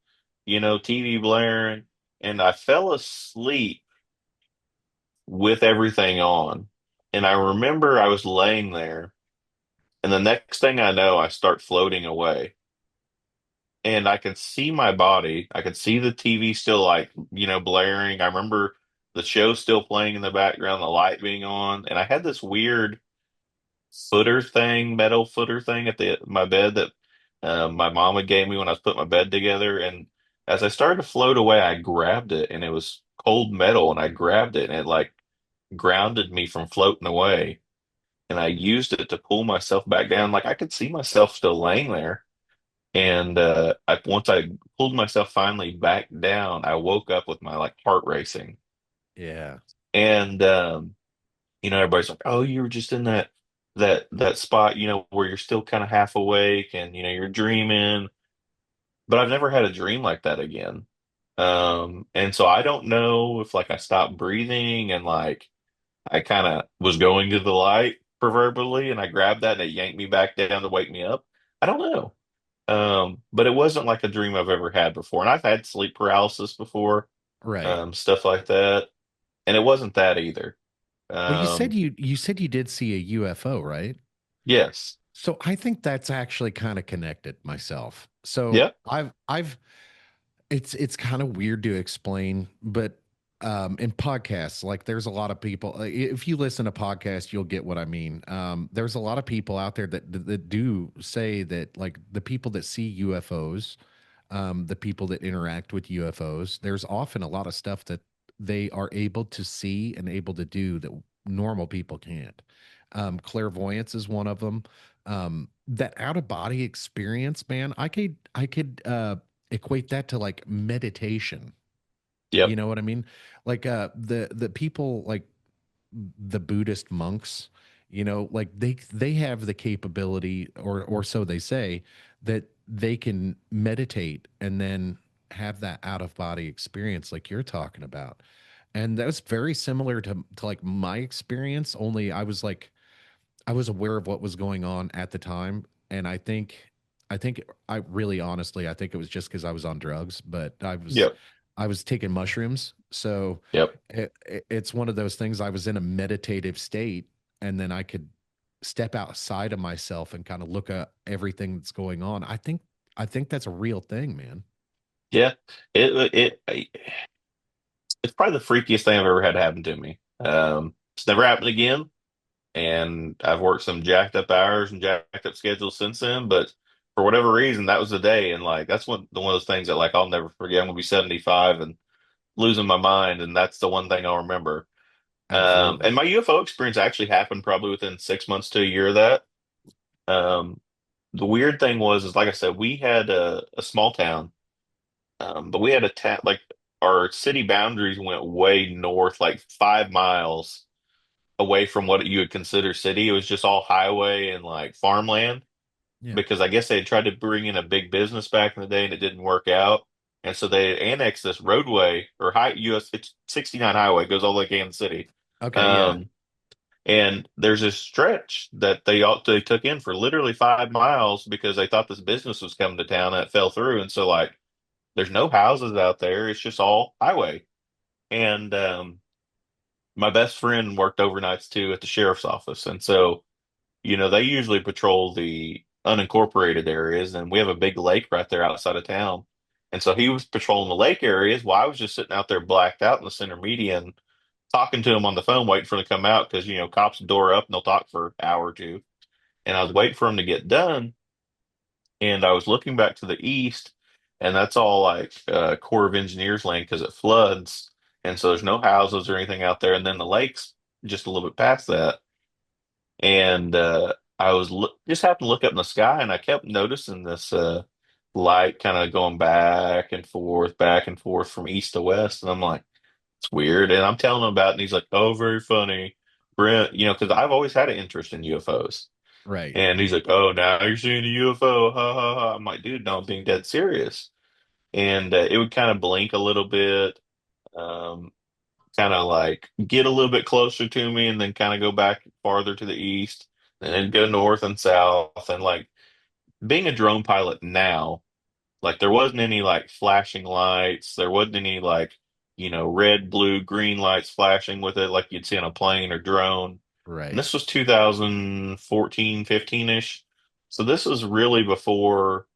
TV blaring, and I fell asleep with everything on. And I remember I was laying there, and the next thing I know, I start floating away. And I could see my body. I could see the TV still like, blaring. I remember the show still playing in the background, the light being on, and I had this weird metal footer thing at the my bed that my mama gave me when I was putting my bed together. And as I started to float away, I grabbed it, and it was cold metal, and I grabbed it, and it like grounded me from floating away. And I used it to pull myself back down. Like I could see myself still laying there. And once I pulled myself finally back down, I woke up with my like heart racing. Yeah. And everybody's like, "Oh, you were just in that spot, where you're still kind of half awake and you're dreaming." But I've never had a dream like that again. And so I don't know if like I stopped breathing and like I kind of was going to the light proverbially, and I grabbed that and it yanked me back down to wake me up. I don't know. But it wasn't like a dream I've ever had before. And I've had sleep paralysis before, Right. stuff like that. And it wasn't that either. Well, you said Um, you did see a UFO, right? yes. So I think that's actually kind of connected myself. So Yeah. I've it's kind of weird to explain, but in podcasts, like there's a lot of people. If you listen to podcasts, you'll get what I mean. There's a lot of people out there that do say that, like the people that see UFOs, the people that interact with UFOs, there's often a lot of stuff that they are able to see and able to do that normal people can't. Clairvoyance is one of them. That out of body experience, man, I could equate that to like meditation. You Yep. know what I mean? Like the people like the Buddhist monks, like they have the capability, or so they say, that they can meditate and then have that out of body experience like you're talking about. And that's very similar to like my experience, only I was aware of what was going on at the time, and I think I really honestly I think it was just because I was on drugs, but Yep. I was taking mushrooms, so Yep. it's one of those things. I was in a meditative state, and then I could step outside of myself and kind of look at everything that's going on. I think that's a real thing, man. Yeah. It's probably the freakiest thing I've ever had happen to me. It's never happened again. And I've worked some jacked up hours and jacked up schedules since then. But for whatever reason, that was the day. And like, that's one of those things that like, I'll never forget. I'm going to be 75 and losing my mind. And that's the one thing I'll remember. And Absolutely. my UFO experience actually happened probably within 6 months to a year of that. Um, the weird thing is like I said, we had a small town, but we had a town, like our city boundaries went way north, like 5 miles away from what you would consider city. It was just all highway and like farmland Yeah. because I guess they had tried to bring in a big business back in the day and it didn't work out. And so they annexed this roadway or high US, it's 69 highway, goes all the way to Kansas City. Okay. Yeah. Um, and there's this stretch that they took in for literally 5 miles because they thought this business was coming to town and it fell through. And so like there's no houses out there. It's just all highway. And my best friend worked overnights too at the sheriff's office. And so, they usually patrol the unincorporated areas, and we have a big lake right there outside of town. And so he was patrolling the lake areas while I was just sitting out there blacked out in the center median, talking to him on the phone, waiting for him to come out because, cops door up and they'll talk for an hour or two. And I was waiting for him to get done. And I was looking back to the east, and that's all like Corps of Engineers land because it floods. And so there's no houses or anything out there. And then the lake's just a little bit past that, and just happened to look up in the sky, and I kept noticing this light kind of going back and forth from east to west, and I'm like, it's weird. And I'm telling him about it, and he's like, "Oh, very funny, Brent." Because I've always had an interest in UFOs, Right. and he's like, "Oh, now you're seeing a UFO." Ha ha ha. I'm like, "Dude, no, I'm being dead serious." And it would kind of blink a little bit. Um, Kind of like get a little bit closer to me and then kind of go back farther to the east and then go north and south. And like being a drone pilot now, like there wasn't any like flashing lights. There wasn't any like, red, blue, green lights flashing with it like you'd see on a plane or drone. And Right. this was 2014, 15-ish. So this was really before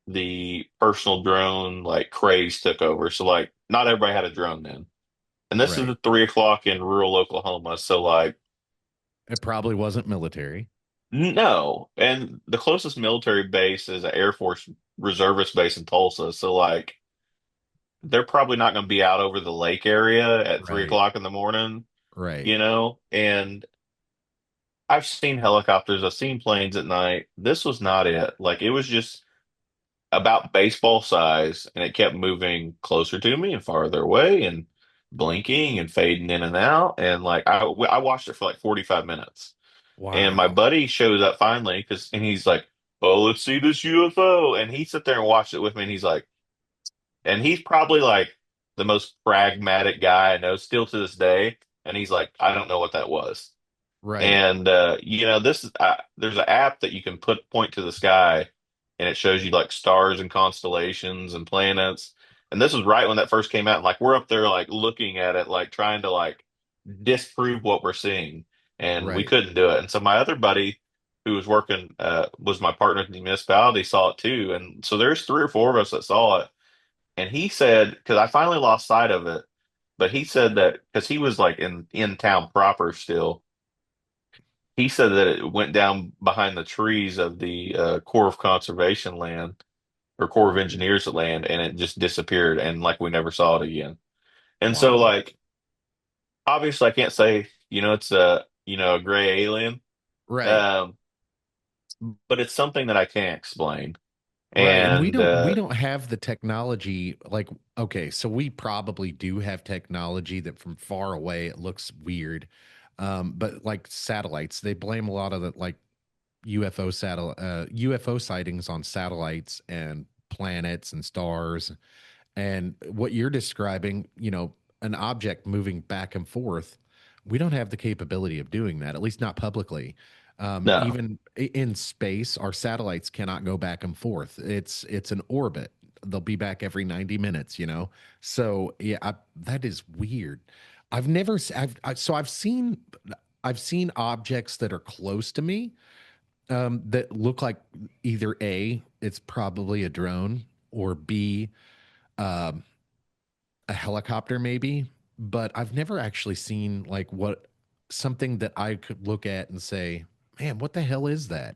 the personal drone like craze took over. So like not everybody had a drone then. And this is Right. at 3 o'clock in rural Oklahoma. So, like, It probably wasn't military. no. And the closest military base is an Air Force reservist base in Tulsa. So, like, they're probably not going to be out over the lake area at three Right. o'clock in the morning, Right. And I've seen helicopters, I've seen planes at night. This was not it. Like, it was just about baseball size, and it kept moving closer to me and farther away and blinking and fading in and out. And, like, I watched it for like 45 minutes. And my Wow. buddy shows up finally and he's like, "Oh, let's see this UFO." And he sat there and watched it with me, and he's like, and he's probably like the most pragmatic guy I know still to this day. And he's like, "I don't know what that was." Right. And this is there's an app that you can point to the sky, and it shows you like stars and constellations and planets. And this was right when that first came out. And like we're up there like looking at it, like trying to like disprove what we're seeing, and we Right. couldn't do it. And so my other buddy, who was working, was my partner in the municipality, saw it too. And so there's three or four of us that saw it. And he said, because I finally lost sight of it, but he said that because he was like in town proper still. He said that it went down behind the trees of the Corps of Conservation land or Corps of Engineers land, and it just disappeared, and like we never saw it again. And so, Wow. like, obviously, I can't say, it's a gray alien, Right. um, but it's something that I can't explain. Right. And we And don't we don't have the technology like okay, so we probably do have technology that from far away it looks weird. But like satellites, they blame a lot of the like UFO sightings on satellites and planets and stars. And what you're describing, an object moving back and forth, we don't have the capability of doing that, at least not publicly. no, Even in space, our satellites cannot go back and forth. It's an orbit. They'll be back every 90 minutes. So yeah, that is weird. I've never, s- so I've seen objects that are close to me that look like either A, it's probably a drone, or B, um, a helicopter maybe, but I've never actually seen like what something that I could look at and say, man, what the hell is that?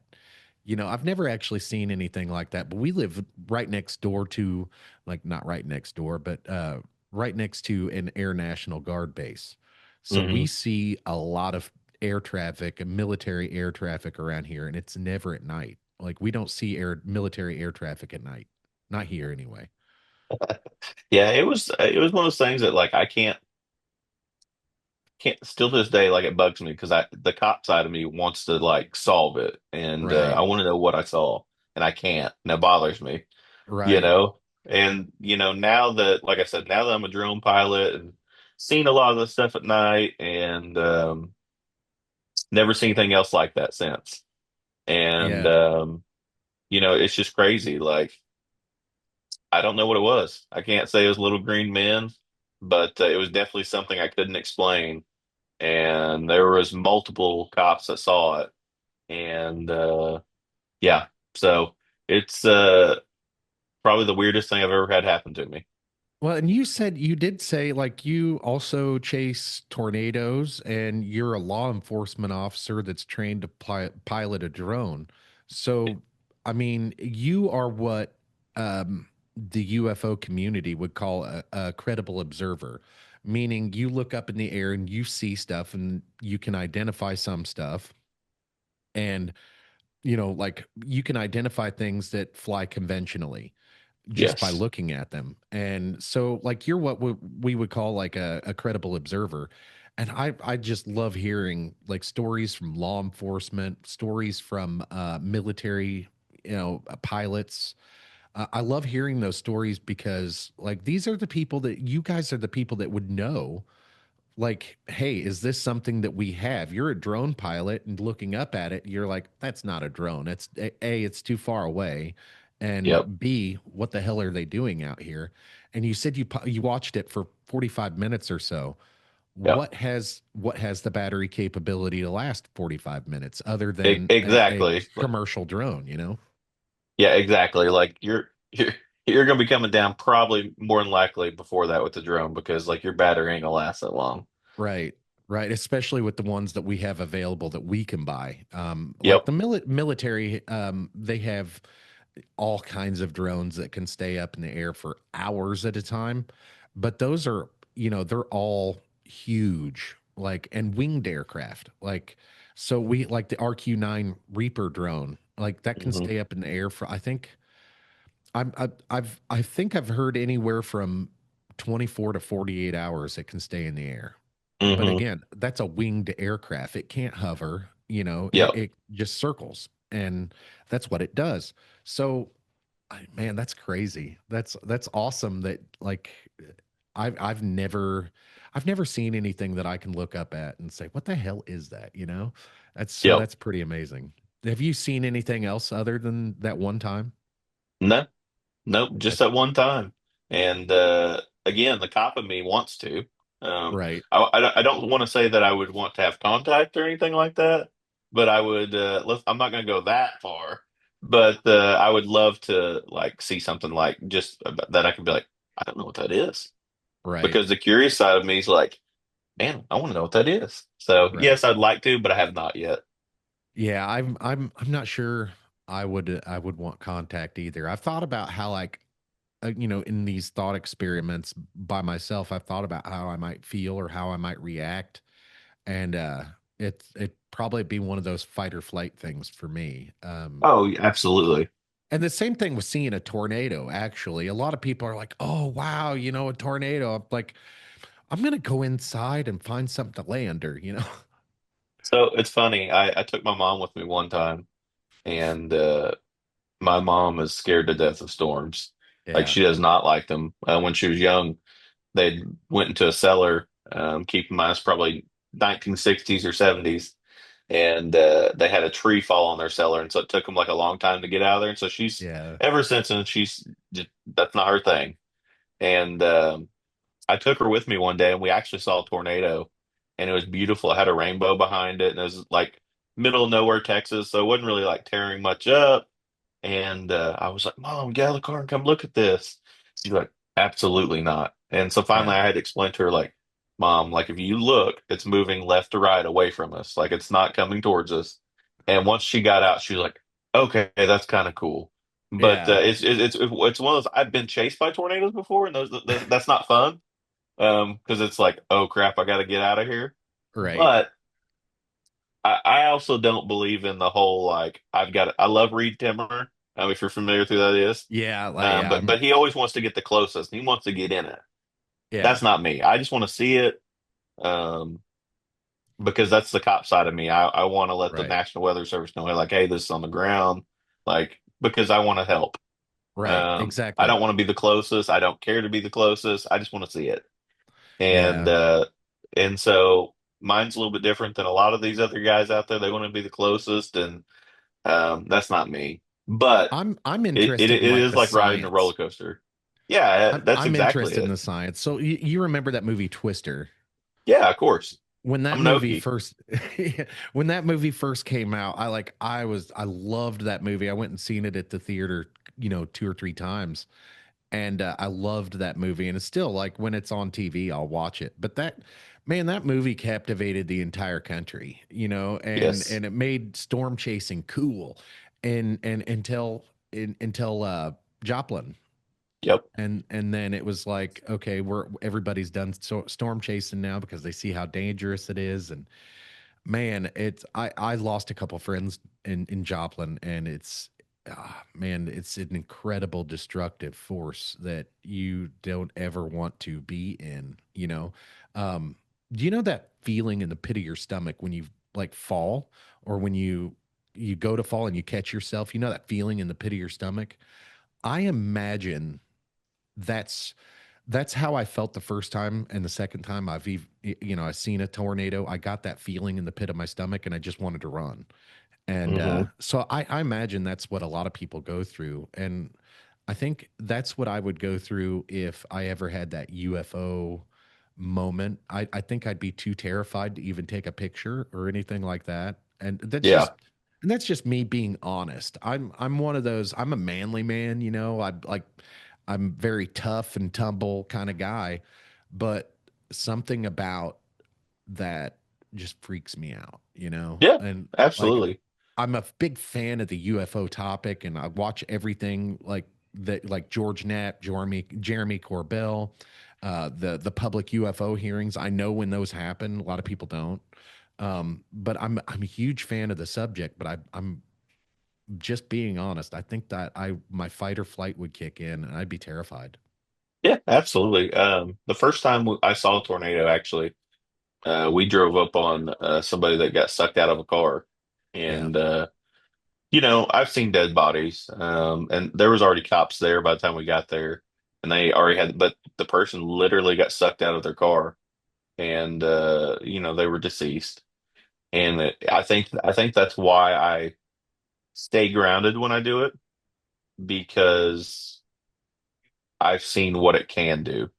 I've never actually seen anything like that, but we live right next door to, like, not right next door, but right next to an Air National Guard base. So we hmm see a lot of air traffic and military air traffic around here, and it's never at night. Like, we don't see military air traffic at night, not here anyway. yeah, it was one of those things that like I can't still to this day like it bugs me because I the cop side of me wants to like solve it, and Right, I want to know what I saw, and I can't, and it bothers me, you right. know. And now that, like I said, now that I'm a drone pilot and seen a lot of this stuff at night, and never seen anything else like that since. And Yeah. it's just crazy. Like I don't know what it was. I can't say it was little green men, but it was definitely something I couldn't explain. And there was multiple cops that saw it, and yeah, so it's probably the weirdest thing I've ever had happen to me. Well, and you did say like you also chase tornadoes and you're a law enforcement officer that's trained to pilot a drone. So, I mean, you are what the UFO community would call a credible observer. meaning you look up in the air and you see stuff and you can identify some stuff. And, like you can identify things that fly conventionally just by Yes. looking at them. And so, like, you're what we would call like a credible observer. And I just love hearing like stories from law enforcement, stories from military, pilots. I love hearing those stories because, like, these are the people that you guys are the people that would know. Like, hey, is this something that we have? You're a drone pilot and looking up at it, you're like, that's not a drone. It's A, it's too far away. Yep. And B, what the hell are they doing out here? And you said you watched it for 45 minutes or so. Yep. What has the battery capability to last 45 minutes other than a Exactly. commercial drone, you know? Yeah, exactly. Like you're gonna be coming down probably more than likely before that with the drone because like your battery ain't gonna last that long. Right. Right. Especially with the ones that we have available that we can buy. Like Yep. the military, they have all kinds of drones that can stay up in the air for hours at a time. But those are, they're all huge, like, and winged aircraft. Like, so we like the RQ-9 Reaper drone, like that can Hmm. stay up in the air for, I think, I think I've heard anywhere from 24 to 48 hours it can stay in the air. But Hmm. again, that's a winged aircraft. It can't hover, it, Yep. it just circles, and that's what it does. So, man, that's crazy. That's awesome that, like, I've never seen anything that I can look up at and say, what the hell is that? Yep. That's pretty amazing. Have you seen anything else other than that one time? No. Nope, just That's at one time. And again, the cop in me wants to. Um, right. I don't want to say that I would want to have contact or anything like that, but I would. I'm not going to go that far, but I would love to like see something like just that I could be like, I don't know what that is, Right. because the curious side of me is like, man, I want to know what that is. So Right. yes, I'd like to, but I have not yet. Yeah, I'm not sure I would want contact either. I've thought about how, like, in these thought experiments by myself, I've thought about how I might feel or how I might react, and it probably be one of those fight or flight things for me. Oh, absolutely. And the same thing with seeing a tornado. Actually, a lot of people are like, "Oh, wow, a tornado." I'm like, I'm gonna go inside and find something to lay under. So it's funny. I took my mom with me one time, and my mom is scared to death of storms. Like Yeah, she does not like them. When she was young, they went into a cellar. Keep in mind, it's probably 1960s or 70s, and they had a tree fall on their cellar, and so it took them like a long time to get out of there. And so she's yeah, ever since, and she's just, that's not her thing. And I took her with me one day, and we actually saw a tornado, and it was beautiful. It had a rainbow behind it, and it was like middle of nowhere, Texas, so it wasn't really like tearing much up. And I was like, Mom, get out of the car and come look at this. She's like, absolutely not. And so finally yeah, I had to explain to her, like, Mom, like if you look, it's moving left to right away from us. Like it's not coming towards us. And once she got out, she was like, okay, that's kind of cool. But yeah. it's one of those, I've been chased by tornadoes before, and that's not fun. Because it's like, oh crap, I got to get out of here. Right. But I also don't believe in the whole like I love Reed Timmer. If you're familiar with who that is. Yeah, like, yeah, But he always wants to get the closest. He wants to get in it. yeah, That's not me. I just want to see it. Um, because that's the cop side of me. I want to let the right, National Weather Service know, like, hey, this is on the ground. Like, because I want to help. right, I exactly. don't want to be the closest. I don't care to be the closest. I just want to see it. And Yeah, uh, and so mine's a little bit different than a lot of these other guys out there. They want to be the closest, and that's not me. But I'm it interested in like is the like riding a roller science. coaster. Yeah, that's I'm exactly interested in it. the science. So you remember that movie Twister? Yeah, of course. When that I'm an movie Okie. first when that movie first came out, I loved that movie. I went and seen it at the theater, two or three times. And I loved that movie. And it's still like when it's on TV, I'll watch it. But that movie captivated the entire country, Yes. and it made storm chasing cool. And until Joplin. Yep. And then it was like, okay, we're everybody's done storm chasing now because they see how dangerous it is. And man, it's I lost a couple friends in Joplin, and it's man, it's an incredible destructive force that you don't ever want to be in, you know. Um, do you know that feeling in the pit of your stomach when you like fall, or when you go to fall and you catch yourself? You know that feeling in the pit of your stomach? I imagine that's that's how I felt the first time, and the second time I've seen a tornado. I got that feeling in the pit of my stomach, and I just wanted to run. And Hmm. so I imagine that's what a lot of people go through, and I think that's what I would go through if I ever had that UFO moment. I think I'd be too terrified to even take a picture or anything like that. Yeah. And that's just me being honest. I'm one of those. I'm a manly man, you know. I'm very tough and tumble kind of guy, but something about that just freaks me out, you know? Yeah. And like Absolutely. I'm a big fan of the UFO topic, and I watch everything like that, like George Knapp, Jeremy Corbell, the public UFO hearings. I know when those happen. A lot of people don't. But I'm a huge fan of the subject. But I'm just being honest. I think that I my fight or flight would kick in, and I'd be terrified. Yeah, absolutely. The first time I saw a tornado, actually, we drove up on somebody that got sucked out of a car. Yeah, And, I've seen dead bodies, and there was already cops there by the time we got there. And they already had, but the person literally got sucked out of their car, and, they were deceased. And I think that's why I stay grounded when I do it, because I've seen what it can do.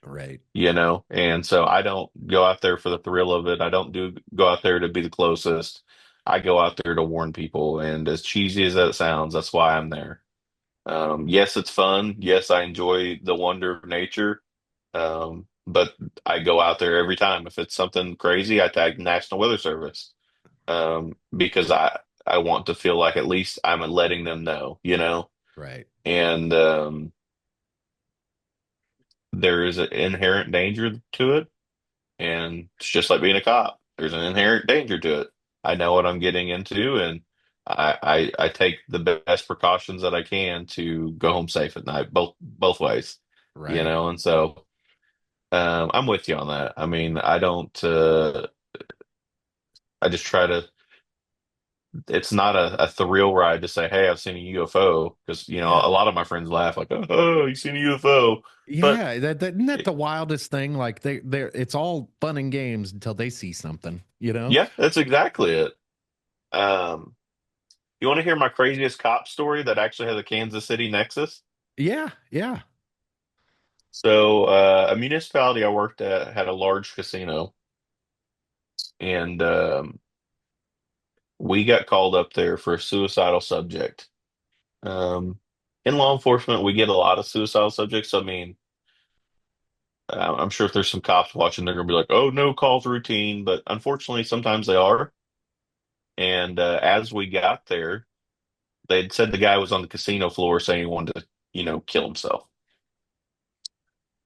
right, And so I don't go out there for the thrill of it. I don't do go out there to be the closest. I go out there to warn people. And as cheesy as that sounds, that's why I'm there. Yes, it's fun. Yes, I enjoy the wonder of nature. But I go out there every time. If it's something crazy, I tag the National Weather Service. Because I want to feel like at least I'm letting them know. right, And there is an inherent danger to it. And it's just like being a cop. There's an inherent danger to it. I know what I'm getting into, and I take the best precautions that I can to go home safe at night, both ways, right. And so I'm with you on that. I mean, I don't. I just try to. It's not a thrill ride to say, "Hey, I've seen a UFO," because Yeah. a lot of my friends laugh like, "Oh, you seen a UFO?" But Yeah, that isn't that the wildest thing? Like they it's all fun and games until they see something, you know? yeah, that's exactly it. Um, You want to hear my craziest cop story that actually has a Kansas City nexus? Yeah, yeah. So, a municipality I worked at had a large casino, and we got called up there for a suicidal subject. Um, in law enforcement, we get a lot of suicidal subjects. I mean, I'm sure if there's some cops watching, they're going to be like, "Oh, no, calls routine," but unfortunately, sometimes they are. And as we got there, they'd said the guy was on the casino floor saying he wanted to, kill himself.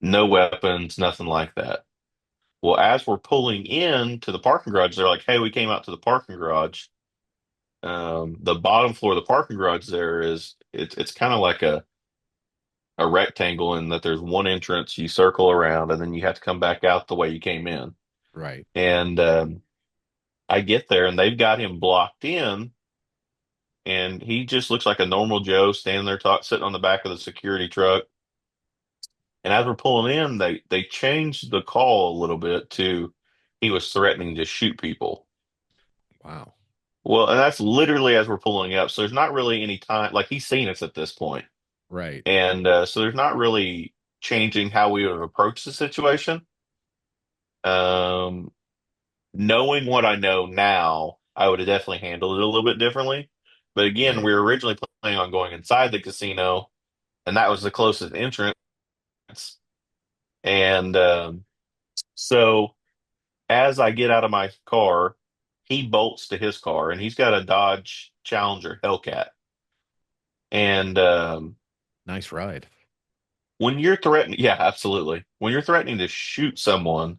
No weapons, nothing like that. Well, as we're pulling in to the parking garage, they're like, "Hey, we came out to the parking garage." The bottom floor of the parking garage there is it's kind of like a rectangle in that there's one entrance you circle around, and then you have to come back out the way you came in. Right. And I get there, and they've got him blocked in, and he just looks like a normal Joe standing there sitting on the back of the security truck. And as we're pulling in, they changed the call a little bit to he was threatening to shoot people. Wow. Well, and that's literally as we're pulling up. So there's not really any time, like he's seen us at this point. Right. And so there's not really changing how we would have approached the situation. Um, Knowing what I know now, I would have definitely handled it a little bit differently. But again, Right. we were originally planning on going inside the casino, and that was the closest entrance. And so as I get out of my car, he bolts to his car, and he's got a Dodge Challenger Hellcat. And Nice ride. when you're threatening, yeah, absolutely. When you're threatening to shoot someone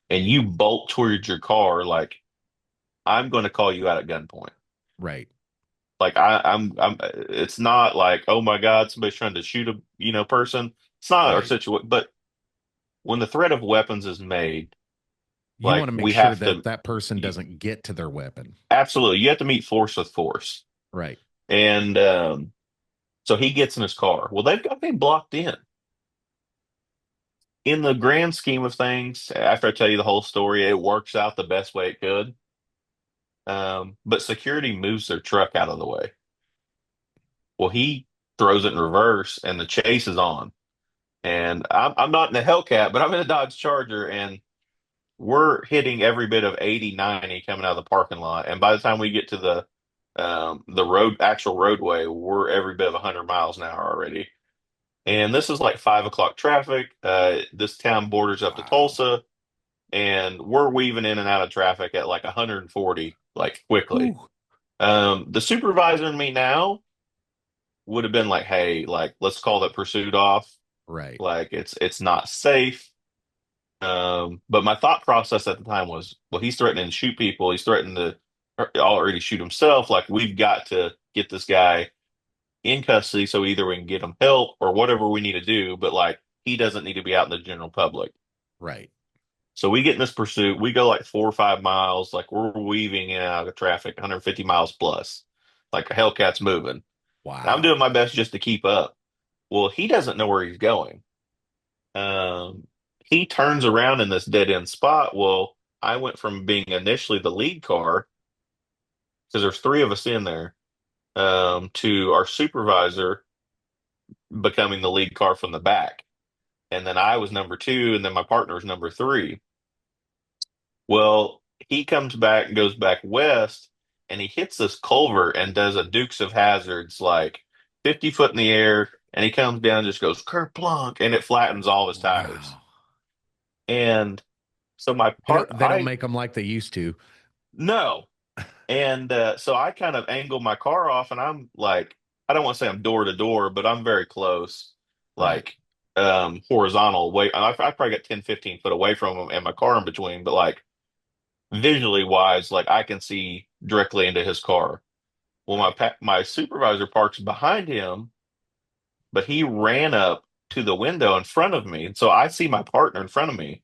and you bolt towards your car, like I'm going to call you out at gunpoint. Right. Like it's not like, oh my God, somebody's trying to shoot a, person. It's not our Right. situation. But when the threat of weapons is made, You like want to make we sure have that to, that person you, doesn't get to their weapon. absolutely, you have to meet force with force. Right. And so he gets in his car. Well, they've got me blocked in. In the grand scheme of things, after I tell you the whole story, it works out the best way it could. But security moves their truck out of the way. Well, he throws it in reverse, and the chase is on. And I'm not in a Hellcat, but I'm in a Dodge Charger, and we're hitting every bit of 80, 90 coming out of the parking lot. And by the time we get to the actual roadway, we're every bit of 100 miles an hour already. And this is like 5 o'clock traffic. This town borders up to Wow. Tulsa, and we're weaving in and out of traffic at like 140, like quickly. Whew. The supervisor and me now would have been like, "Hey, like let's call that pursuit off. Right. Like it's not safe." But my thought process at the time was, well, he's threatening to shoot people. He's threatening to already shoot himself. Like we've got to get this guy in custody so either we can get him help or whatever we need to do. But like he doesn't need to be out in the general public. Right. So we get in this pursuit. We go like 4 or 5 miles. Like we're weaving in and out of traffic, 150 miles plus. Like a Hellcat's moving. I'm Wow. doing my best just to keep up. Well, he doesn't know where he's going. Um, he turns around in this dead end spot. Well, I went from being initially the lead car, because there's three of us in there, to our supervisor becoming the lead car from the back. And then I was number two, and then my partner was number three. Well, he comes back and goes back west, and he hits this culvert and does a Dukes of Hazards like 50 foot in the air, and he comes down and just goes kerplunk, and it flattens all of his tires. Wow. And so my part, They don't I make them like they used to. no, and so I kind of angle my car off, and I'm like, I don't want to say I'm door to door, but I'm very close, Right. like horizontal away. I probably got 10, 15 foot away from him, and my car in between, but like visually wise, like I can see directly into his car. Well, Right. my supervisor parks behind him, but he ran up to the window in front of me, and so I see my partner in front of me.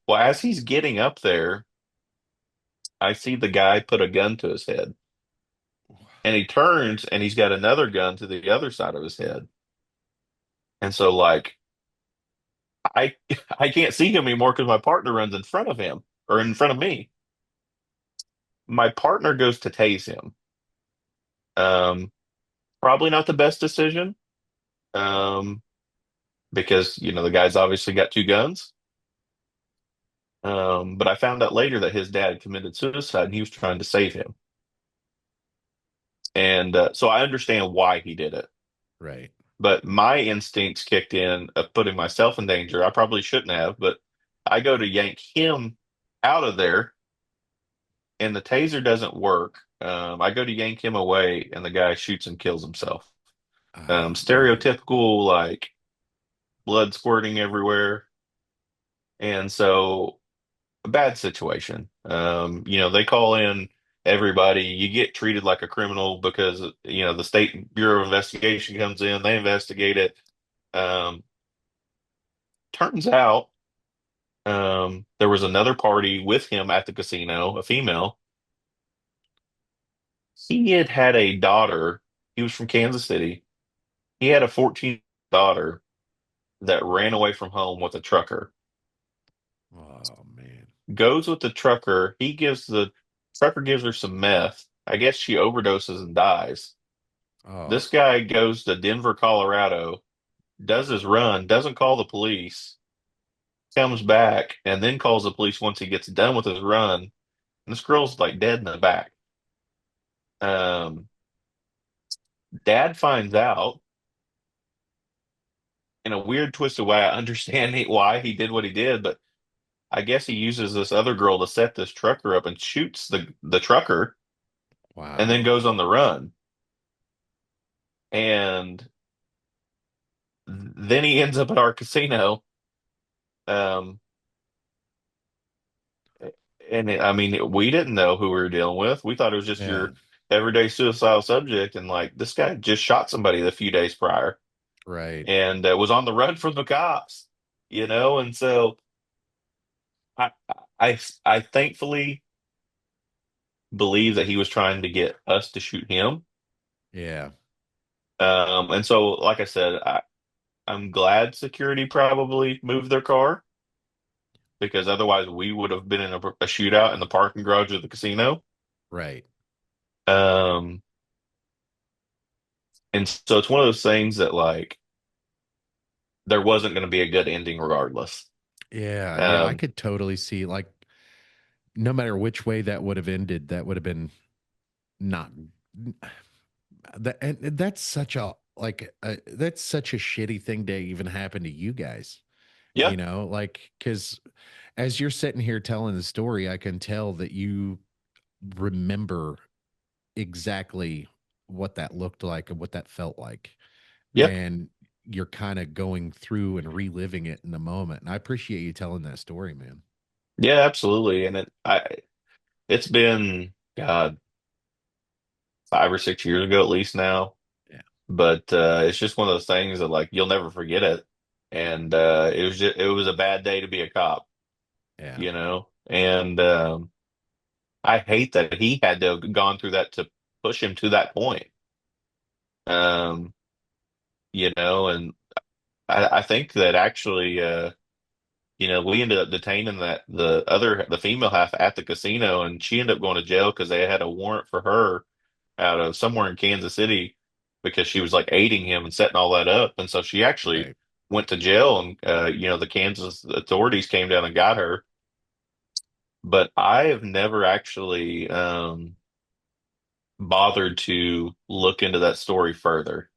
Well, as he's getting up there, I see the guy put a gun to his head, and he turns and he's got another gun to the other side of his head, and so like I I can't see him anymore because my partner runs in front of him or in front of me. My partner goes to tase him. Um, Probably not the best decision. Um, because the guy's obviously got two guns. But I found out later that his dad committed suicide and he was trying to save him. And so I understand why he did it. Right. But my instincts kicked in of putting myself in danger. I probably shouldn't have, but I go to yank him out of there and the taser doesn't work. I go to yank him away and the guy shoots and kills himself. Oh man. Stereotypical, like blood squirting everywhere. And so a bad situation. They call in everybody. You get treated like a criminal because, the State Bureau of Investigation comes in, they investigate it. Um, Turns out there was another party with him at the casino, a female. He had had a daughter. He was from Kansas City. He had a 14 daughter that ran away from home with a trucker. Oh man. Goes with the trucker. The trucker gives her some meth. I guess she overdoses and dies. Oh. This guy goes to Denver, Colorado, does his run, doesn't call the police, comes back, and then calls the police once he gets done with his run. And this girl's like dead in the back. Um, Dad finds out in a weird, twisted way. I understand why he did what he did, but I guess he uses this other girl to set this trucker up and shoots the trucker and then Wow. goes on the run. And Then he ends up at our casino. Um, I mean, we didn't know who we were dealing with. We thought it was just Yeah. your everyday suicidal subject. And like, this guy just shot somebody a few days prior Right. and was on the run from the cops, you know? And so I, I, I thankfully believe that he was trying to get us to shoot him. Yeah. And so, like I said, I'm glad security probably moved their car because otherwise we would have been in a shootout in the parking garage of the casino. Right. Um, and so it's one of those things that like there wasn't going to be a good ending regardless. Yeah. Yeah. I Um, could totally see, like, no matter which way that would have ended, that would have been not that. And that's such a, like, that's such a shitty thing to even happen to you guys, yeah, like, because as you're sitting here telling the story, I can tell that you remember exactly what that looked like and what that felt like. yep, And you're kind of going through and reliving it in the moment. And I appreciate you telling that story, man. yeah, absolutely. And it's been God 5 or 6 years ago at least now. Yeah. But it's just one of those things that like you'll never forget it. And it was a bad day to be a cop, Yeah. you know. And I hate that he had to have gone through that to push him to that point. Um, and I think that actually, we ended up detaining the female half at the casino, and she ended up going to jail because they had a warrant for her out of somewhere in Kansas City because she was like aiding him and setting all that up, and so she actually Right. went to jail, and the Kansas authorities came down and got her. But I have never actually bothered to look into that story further.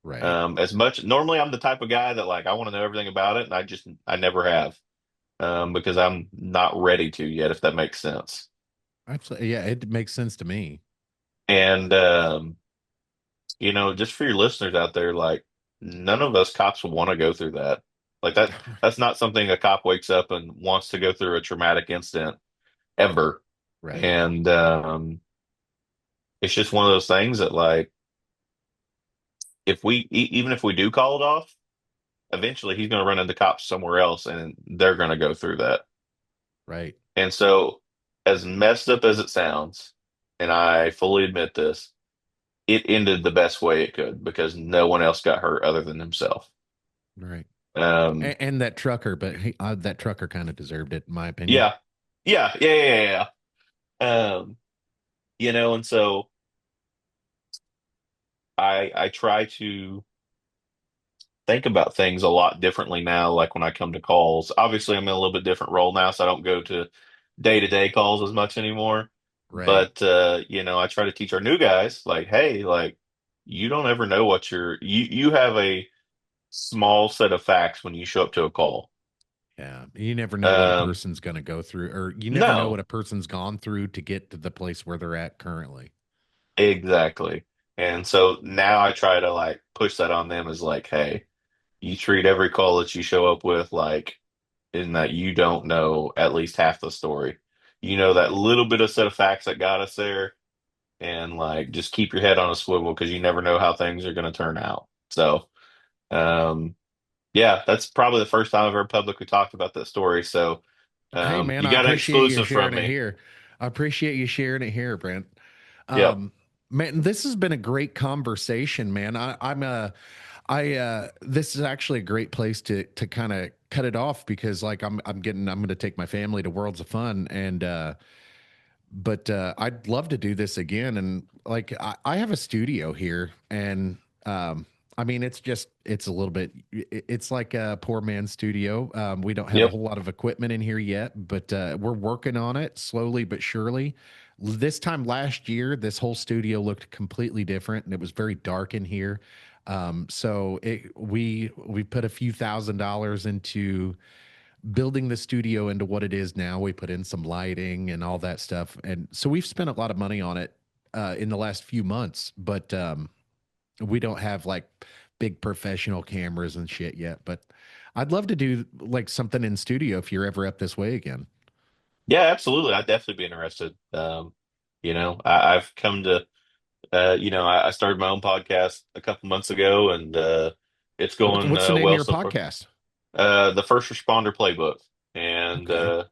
Right. As much normally I'm the type of guy that like I want to know everything about it, and I never have. Because I'm not ready to yet, if that makes sense. Absolutely. Yeah. It makes sense to me. And just for your listeners out there, like none of us cops want to go through that. Like that's not something a cop wakes up and wants to go through a traumatic incident ever. Right. And it's just one of those things that like if even if we do call it off, eventually he's going to run into cops somewhere else and they're going to go through that. Right. And so as messed up as it sounds, and I fully admit this, it ended the best way it could because no one else got hurt other than himself. Right. Um, And that trucker, but that trucker kind of deserved it, in my opinion. yeah, yeah. And so I try to think about things a lot differently now. Like when I come to calls, obviously I'm in a little bit different role now, so I don't go to day-to-day calls as much anymore. Right. But I try to teach our new guys like, hey, like you don't ever know you have a small set of facts when you show up to a call. Yeah. You never know what a Um, person's going to go through, or you never know what no, a person's gone through to get to the place where they're at currently. exactly. And so now I try to like push that on them as like, hey, you treat every call that you show up with like in that you don't know at least half the story. You know that little bit of set of facts that got us there, and like just keep your head on a swivel because you never know how things are going to turn out. So, um, yeah, that's probably the first time I've ever publicly talked about that story. So, Hey, man, you I got an appreciate you exclusive from sharing it me. here. I appreciate you sharing it here, Brent. Yep. Um, man, this has been a great conversation, man. This is actually a great place to kind of cut it off because, like, I'm going to take my family to Worlds of Fun, and but I'd love to do this again. And like, I have a studio here, and I mean, it's a little bit, it's like a poor man's studio. We don't have a Yep. whole lot of equipment in here yet, but we're working on it slowly but surely. This time last year, this whole studio looked completely different, and it was very dark in here. We put a few $1,000s into building the studio into what it is now. We put in some lighting and all that stuff, and so we've spent a lot of money on it in the last few months. But we don't have like big professional cameras and shit yet, but I'd love to do like something in studio if you're ever up this way again. Yeah, absolutely. I'd definitely be interested. I've come to, I started my own podcast a couple months ago, and it's going What's the name of well your so far. podcast? The First Responder Playbook, and Okay.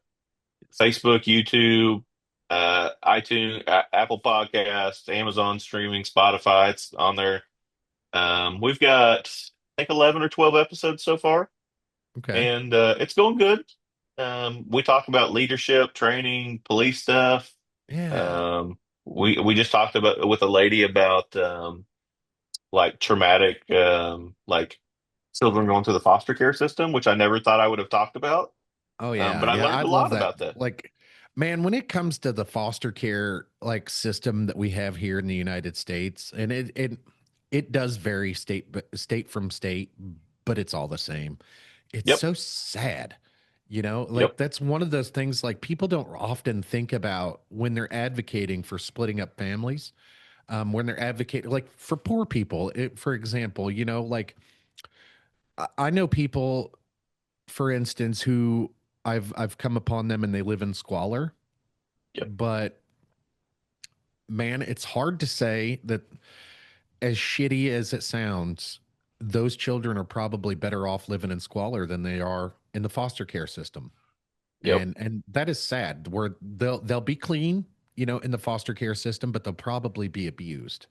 Facebook, YouTube, iTunes, Apple Podcasts, Amazon streaming, Spotify. It's on there. We've got, I think, 11 or 12 episodes so far, Okay. and it's going good. We talk about leadership, training, police stuff. Yeah. We just talked about with a lady about like traumatic like children going through the foster care system, which I never thought I would have talked about. Oh But yeah. I Yeah, I learned a love lot that. about that. Like, man, when it comes to the foster care like system that we have here in the United States, and it does vary state from state, but it's all the same. It's Yep, so sad. You know, yep, like that's one of those things like people don't often think about when they're advocating for splitting up families. When they're advocating like for poor people, for example, you know, like I know people, for instance, who I've come upon them and they live in squalor, yep, but man, it's hard to say that as shitty as it sounds, those children are probably better off living in squalor than they are in the foster care system. yep, And that is sad. Where they'll be clean, you know, in the foster care system, but they'll probably be abused.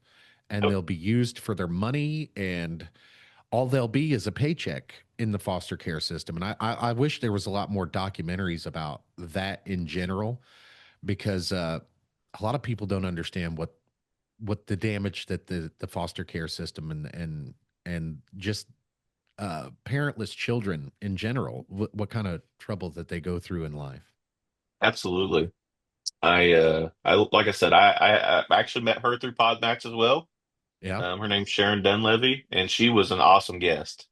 And yep. they'll be used for their money, and all they'll be is a paycheck in the foster care system. And I wish there was a lot more documentaries about that in general, because a lot of people don't understand what the damage that the foster care system and just parentless children in general, what kind of trouble that they go through in life. Absolutely. I like I said, I actually met her through Podmax as well. Yeah. Her name's Sharon Dunleavy, and she was an awesome guest.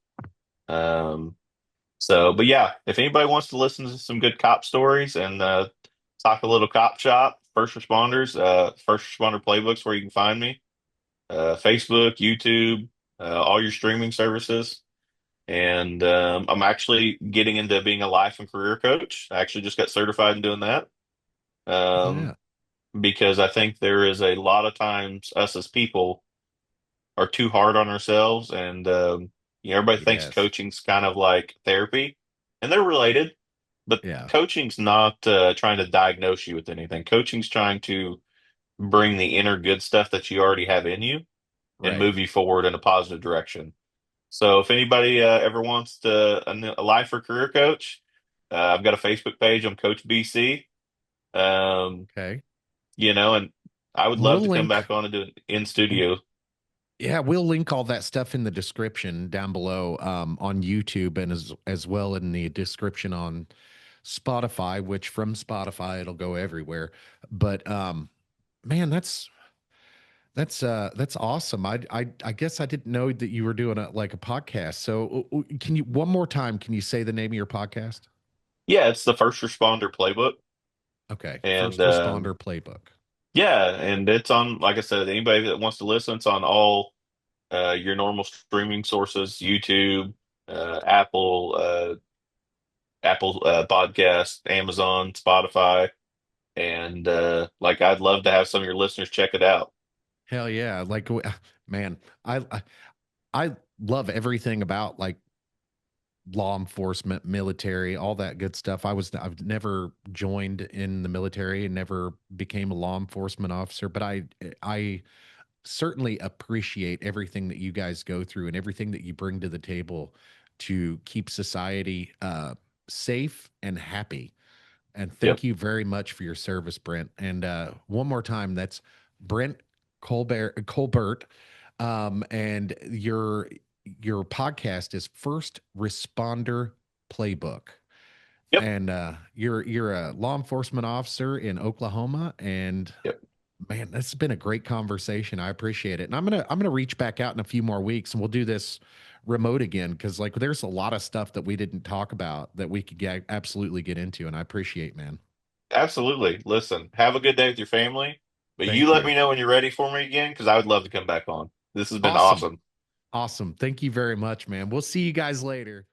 Um, but yeah, if anybody wants to listen to some good cop stories and talk a little cop shop, first responder playbooks where you can find me, Facebook, YouTube, all your streaming services. And I'm actually getting into being a life and career coach. I actually just got certified in doing that. Oh Um, yeah. because I think there is a lot of times us as people are too hard on ourselves, and everybody thinks Yes. coaching's kind of like therapy, and they're related, but Yeah. coaching's not trying to diagnose you with anything. Coaching's trying to bring the inner good stuff that you already have in you and Right. move you forward in a positive direction. So if anybody ever wants a life or career coach, I've got a Facebook page. I'm Coach BC. Um, Okay. and I would love We'll to come link. back on and do it in studio. Yeah, we'll link all that stuff in the description down below, on YouTube, and as well in the description on Spotify, which from Spotify it'll go everywhere. But man, that's awesome. I guess I didn't know that you were doing like a podcast. So can you one more time? Can you say the name of your podcast? Yeah, it's the First Responder Playbook. Okay, And First Responder Playbook. yeah, and it's on, like I said, anybody that wants to listen, it's on all your normal streaming sources, YouTube, Apple, Apple Podcast, Amazon, Spotify, and like I'd love to have some of your listeners check it out. Hell yeah! Like, man, I love everything about like law enforcement, military, all that good stuff. I've never joined in the military and never became a law enforcement officer, but I certainly appreciate everything that you guys go through and everything that you bring to the table to keep society safe and happy. And Yep, thank you very much for your service, Brent. And one more time, that's Brent Colbert. And your podcast is First Responder Playbook. yep, And you're a law enforcement officer in Oklahoma. And yep. man, this has been a great conversation. I appreciate it. And I'm gonna reach back out in a few more weeks and we'll do this remote again, because like there's a lot of stuff that we didn't talk about that we could absolutely get into. And I appreciate, man. Absolutely. Listen, have a good day with your family, but you Thank let you. me know when you're ready for me again because I would love to come back on. This has been Awesome. awesome. Awesome. Thank you very much, man. We'll see you guys later.